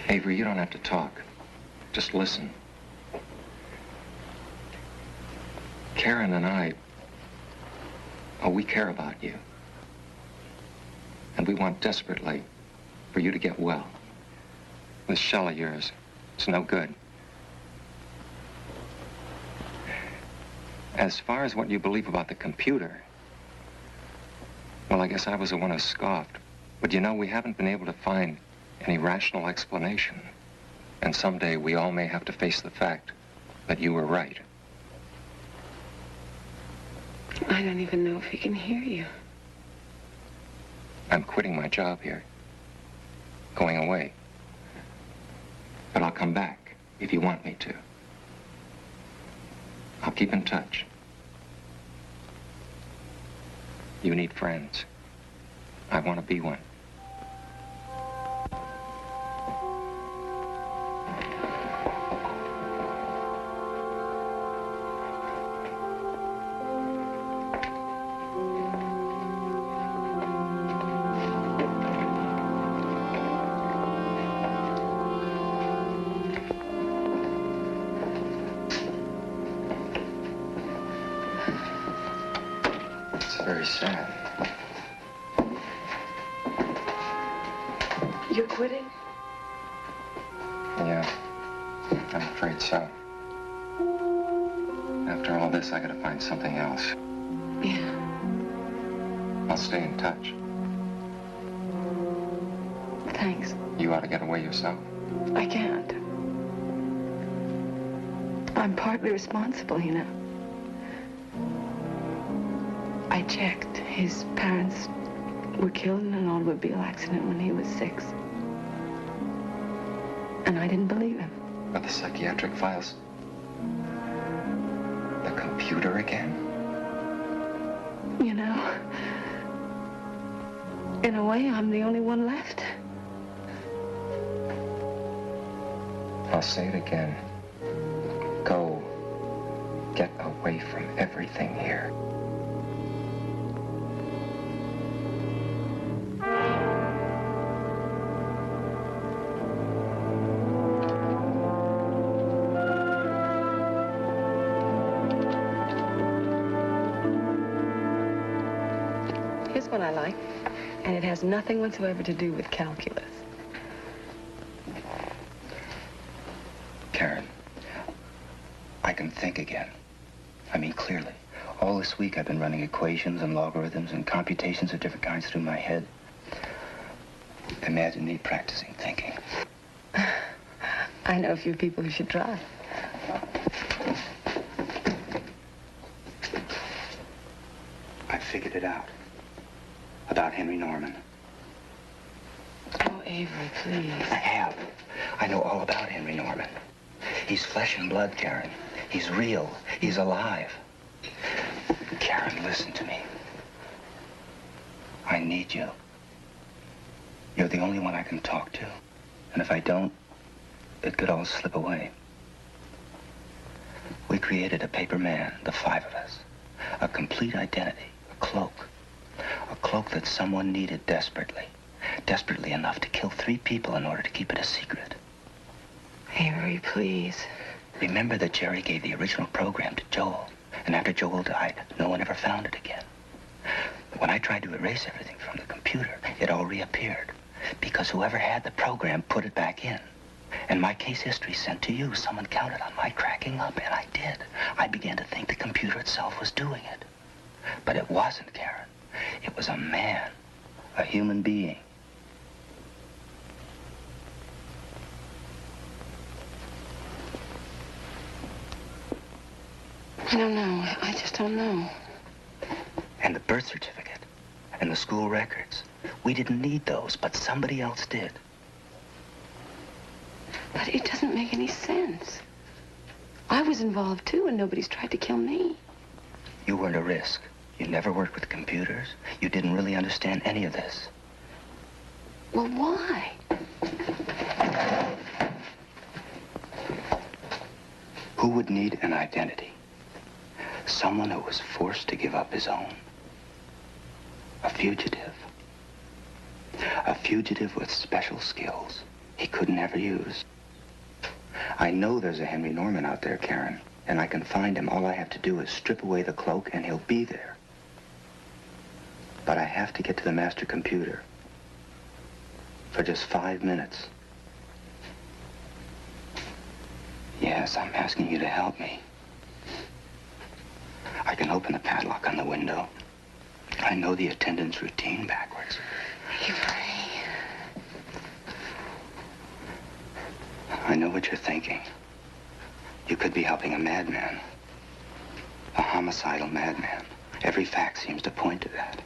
Avery, you don't have to talk. Just listen. Karen and I, we care about you. And we want desperately for you to get well. This shell of yours, it's no good. As far as what you believe about the computer, well, I guess I was the one who scoffed. But you know, we haven't been able to find any rational explanation. And someday we all may have to face the fact that you were right. I don't even know if he can hear you. I'm quitting my job here. Going away. But I'll come back if you want me to. I'll keep in touch. You need friends. I want to be one. Very sad. You're quitting? Yeah, I'm afraid so. After all this, I gotta find something else. Yeah. I'll stay in touch. Thanks. You ought to get away yourself. I can't. I'm partly responsible, you know. I checked. His parents were killed in an automobile accident when he was 6. And I didn't believe him. But the psychiatric files? The computer again? You know, in a way, I'm the only one left. I'll say it again. Go. Get away from everything here. Here's one I like, and it has nothing whatsoever to do with calculus. Karen, I can think again. I mean, clearly. All this week I've been running equations and logarithms and computations of different kinds through my head. Imagine me practicing thinking. I know a few people who should try. I figured it out. About Henry Norman. Oh, Avery, please. I have. I know all about Henry Norman. He's flesh and blood, Karen. He's real. He's alive. Karen, listen to me. I need you. You're the only one I can talk to. And if I don't, it could all slip away. We created a paper man, the 5 of us. A complete identity, a cloak. A cloak that someone needed desperately. Desperately enough to kill 3 people in order to keep it a secret. Avery, please. Remember that Jerry gave the original program to Joel. And after Joel died, no one ever found it again. When I tried to erase everything from the computer, it all reappeared. Because whoever had the program put it back in. And my case history sent to you. Someone counted on my cracking up, and I did. I began to think the computer itself was doing it. But it wasn't, Karen. It was a man, a human being. I don't know. I just don't know. And the birth certificate and the school records. We didn't need those, but somebody else did. But it doesn't make any sense. I was involved, too, and nobody's tried to kill me. You weren't a risk. You never worked with computers. You didn't really understand any of this. Well, why? Who would need an identity? Someone who was forced to give up his own. A fugitive. A fugitive with special skills he could never use. I know there's a Henry Norman out there, Karen, and I can find him. All I have to do is strip away the cloak and he'll be there. But I have to get to the master computer for just 5 minutes. Yes, I'm asking you to help me. I can open the padlock on the window. I know the attendant's routine backwards. I know what you're thinking. You could be helping a madman. A homicidal madman. Every fact seems to point to that.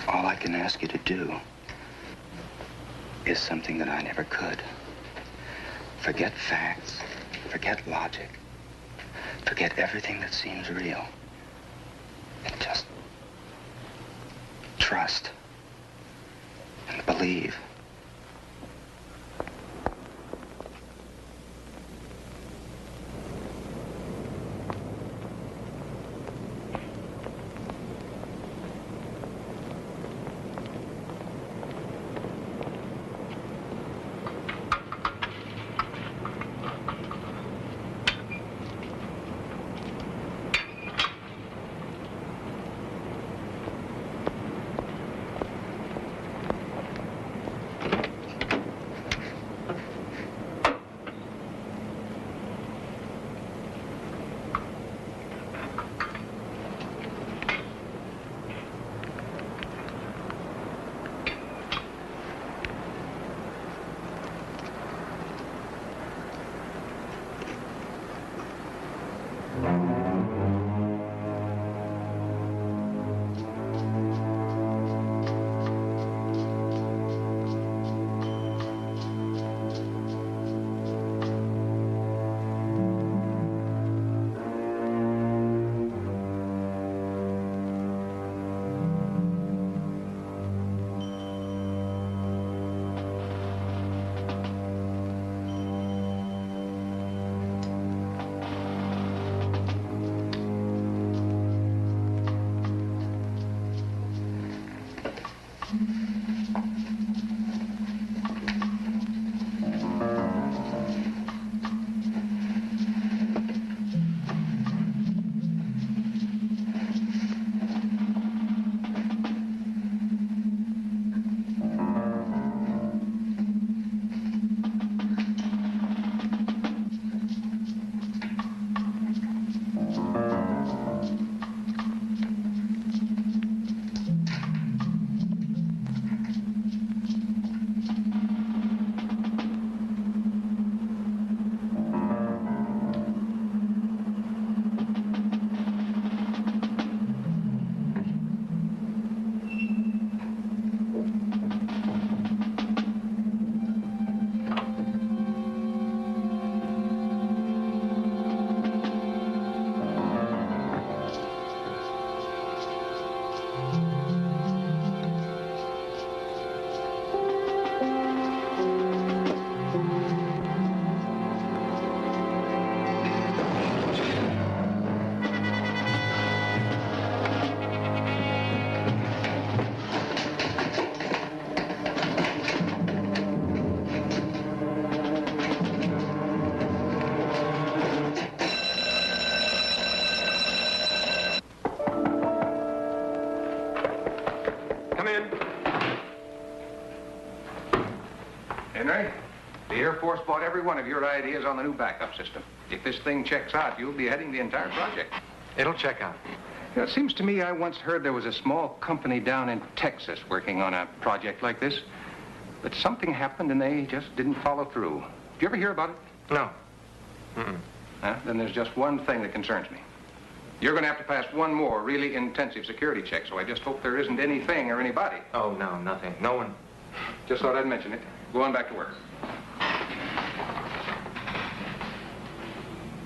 All I can ask you to do is something that I never could. Forget facts. Forget logic. Forget everything that seems real. And just trust and believe. Henry, the Air Force bought every one of your ideas on the new backup system. If this thing checks out, you'll be heading the entire project. It'll check out. You know, it seems to me I once heard there was a small company down in Texas working on a project like this. But something happened and they just didn't follow through. Did you ever hear about it? No. Then there's just one thing that concerns me. You're going to have to pass one more really intensive security check, so I just hope there isn't anything or anybody. Oh, no, nothing. No one. Just thought I'd mention it. Go on back to work.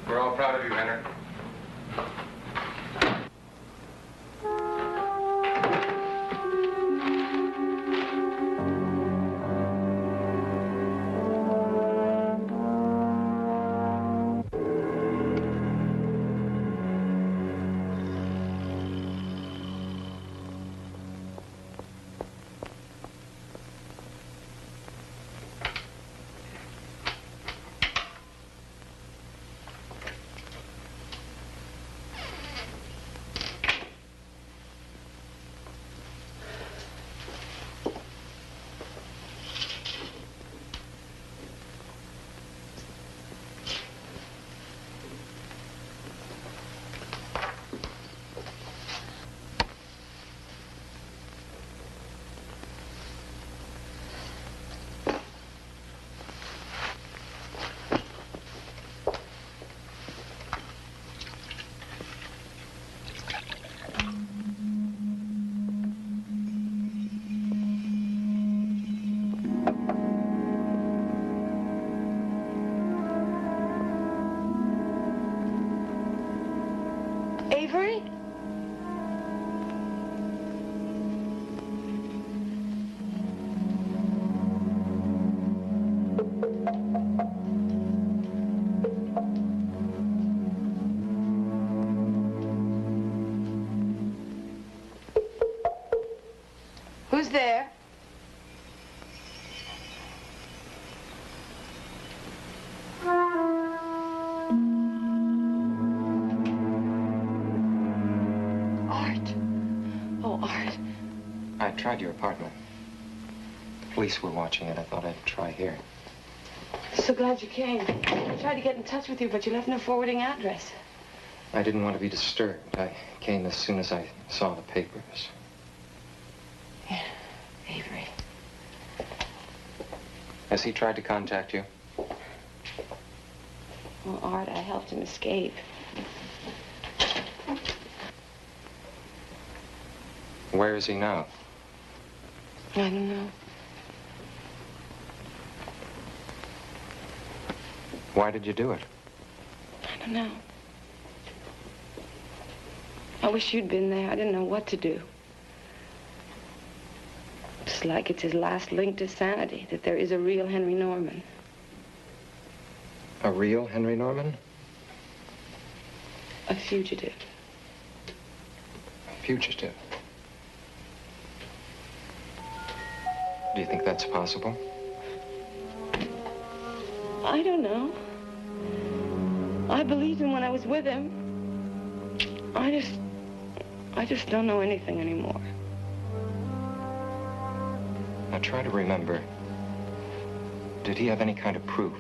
We're all proud of you, Henry. tried your apartment. The police were watching it. I thought I'd try here. So glad you came. I tried to get in touch with you, but you left no forwarding address. I didn't want to be disturbed. I came as soon as I saw the papers. Yeah, Avery. Has he tried to contact you? Well, Art, I helped him escape. Where is he now? I don't know. Why did you do it? I don't know. I wish you'd been there. I didn't know what to do. It's like it's his last link to sanity, that there is a real Henry Norman. A real Henry Norman? A fugitive. A fugitive? Do you think that's possible? I don't know. I believed him when I was with him. I just don't know anything anymore. Now try to remember. Did he have any kind of proof?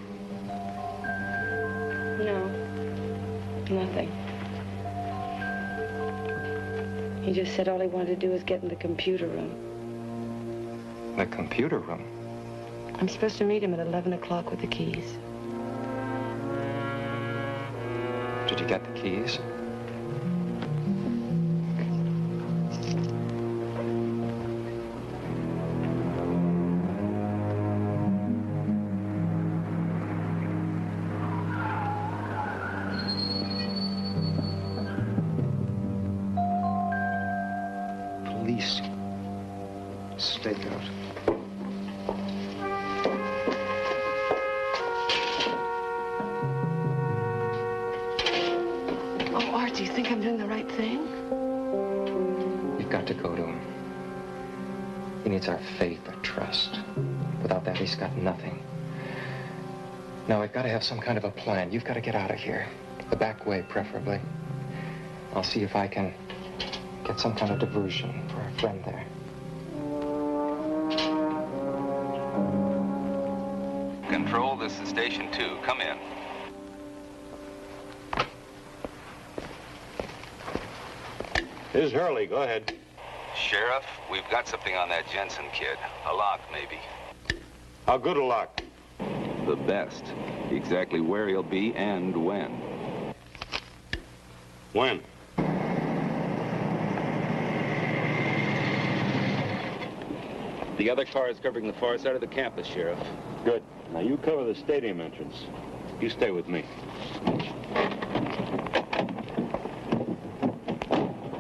No. Nothing. He just said all he wanted to do was get in the computer room. The computer room? I'm supposed to meet him at 11 o'clock with the keys. Did you get the keys? Police stakeout. Do you think I'm doing the right thing? You've got to go to him. He needs our faith, our trust. Without that, he's got nothing. Now, I've got to have some kind of a plan. You've got to get out of here. The back way, preferably. I'll see if I can get some kind of diversion for our friend there. Control, this is Station 2. Come in. Here's Hurley. Go ahead. Sheriff, we've got something on that Jensen kid. A lock, maybe. How good a lock? The best. Exactly where he'll be and when. When? The other car is covering the far side of the campus, Sheriff. Good. Now you cover the stadium entrance. You stay with me.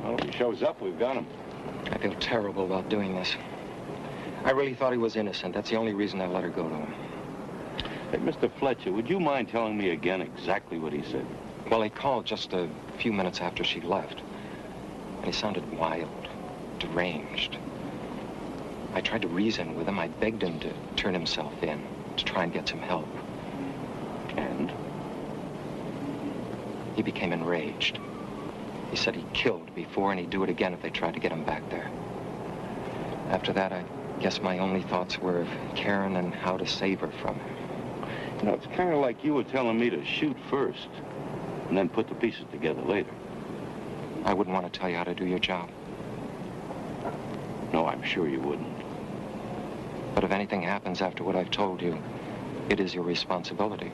Well, if he shows up, we've got him. I feel terrible about doing this. I really thought he was innocent. That's the only reason I let her go to him. Hey, Mr. Fletcher, would you mind telling me again exactly what he said? Well, he called just a few minutes after she left. And he sounded wild, deranged. I tried to reason with him. I begged him to turn himself in, to try and get some help. And? He became enraged. He said he killed before and he'd do it again if they tried to get him back there. After that, I guess my only thoughts were of Karen and how to save her from him. You know, it's kind of like you were telling me to shoot first and then put the pieces together later. I wouldn't want to tell you how to do your job. No, I'm sure you wouldn't. But if anything happens after what I've told you, it is your responsibility.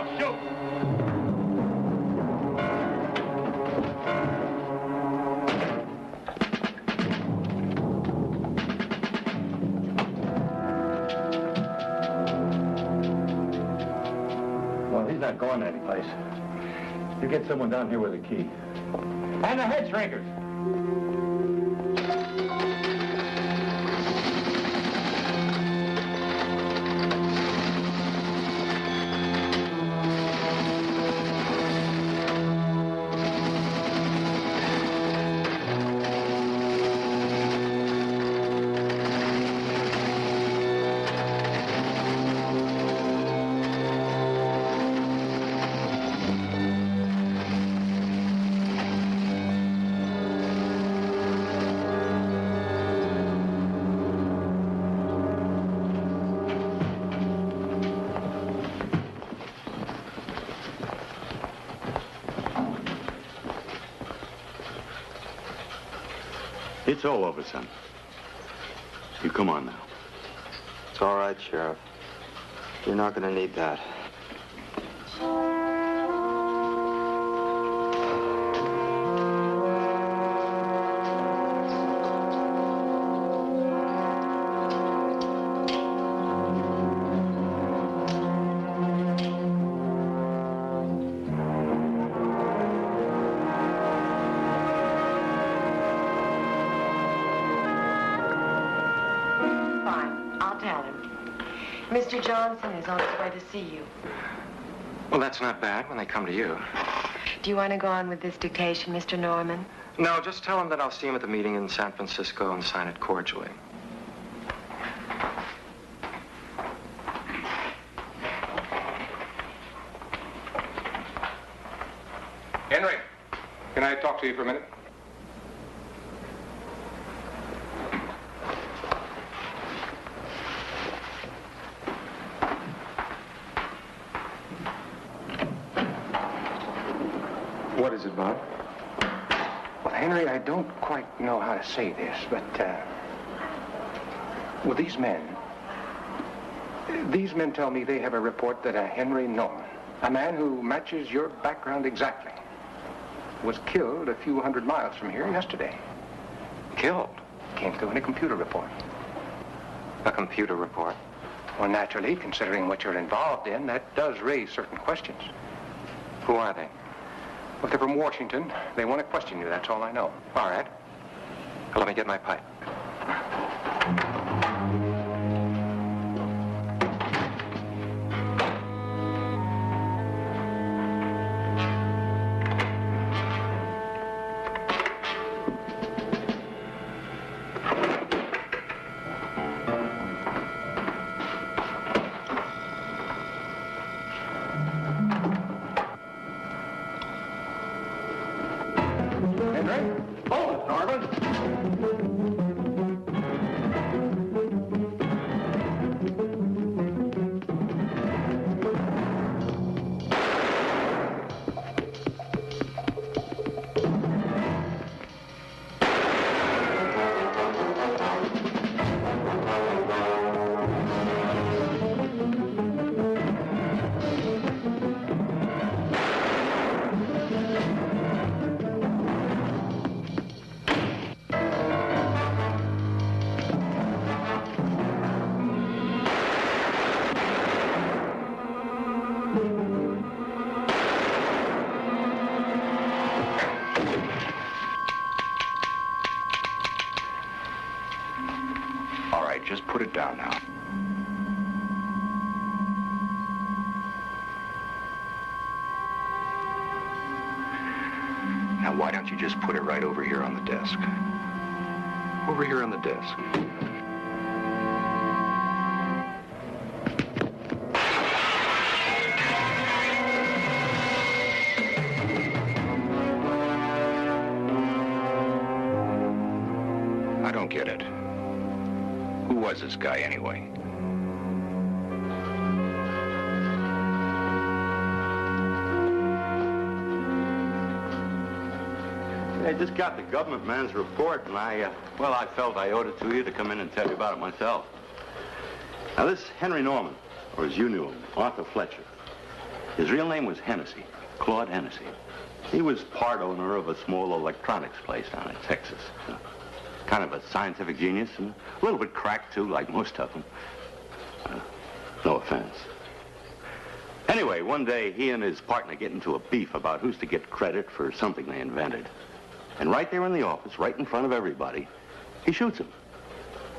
I'll shoot. Well, he's not going anyplace. You get someone down here with a key. And the head shrinkers. It's all over, son. You come on now. It's all right, Sheriff. You're not going to need that. Mr. Johnson is on his way to see you. Well, that's not bad when they come to you. Do you want to go on with this dictation, Mr. Norman? No, just tell him that I'll see him at the meeting in San Francisco and sign it cordially. Henry, can I talk to you for a minute? What is it, Bob? Well, Henry, I don't quite know how to say this, but, well, these men tell me they have a report that a Henry Norman, a man who matches your background exactly, was killed a few hundred miles from here yesterday. Killed? Came through in a computer report. A computer report? Well, naturally, considering what you're involved in, that does raise certain questions. Who are they? Well, they're from Washington. They want to question you, that's all I know. All right. Well, let me get my pipe. Just put it down now. Now, why don't you just put it right over here on the desk? Over here on the desk. I don't get it. Who was this guy, anyway? I just got the government man's report, and I felt I owed it to you to come in and tell you about it myself. Now, this Henry Norman, or as you knew him, Arthur Fletcher, His real name was Hennessy, Claude Hennessy. He was part owner of a small electronics place down in Texas. Kind of a scientific genius, and a little bit cracked, too, like most of them. No offense. Anyway, one day, he and his partner get into a beef about who's to get credit for something they invented. And right there in the office, right in front of everybody, he shoots him.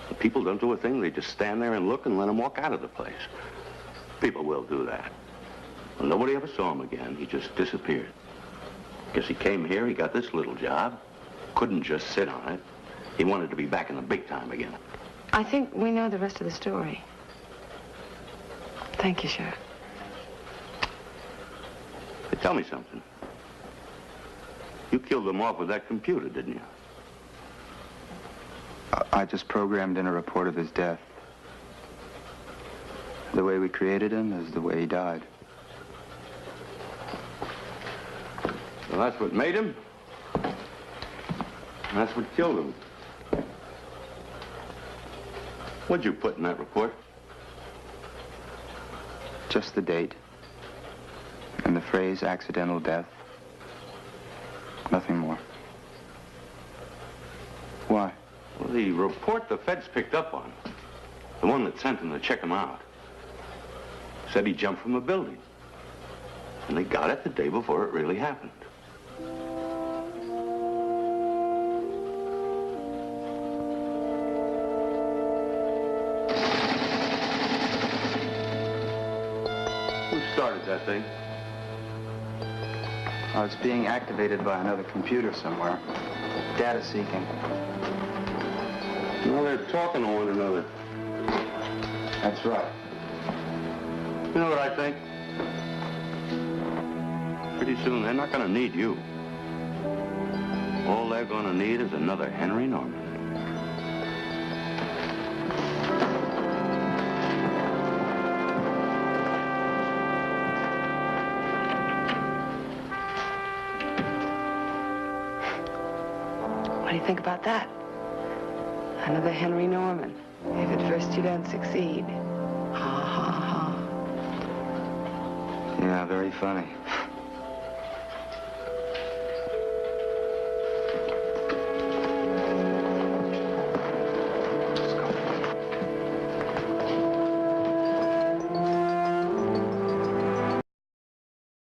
The people don't do a thing. They just stand there and look and let him walk out of the place. People will do that. Well, nobody ever saw him again. He just disappeared. Guess he came here, he got this little job. Couldn't just sit on it. He wanted to be back in the big time again. I think we know the rest of the story. Thank you, Sheriff. Hey, tell me something. You killed him off with that computer, didn't you? I just programmed in a report of his death. The way we created him is the way he died. Well, that's what made him. And that's what killed him. What'd you put in that report? Just the date. And the phrase accidental death. Nothing more. Why? Well, the report the feds picked up on, the one that sent him to check him out, said he jumped from a building. And they got it the day before it really happened. Who started that thing? It's being activated by another computer somewhere. Data seeking. No, they're talking to one another. That's right. You know what I think? Pretty soon, they're not going to need you. All they're going to need is another Henry Norman. What do you think about that? Another Henry Norman. If at first you don't succeed. Ha, ha, ha. Yeah, very funny.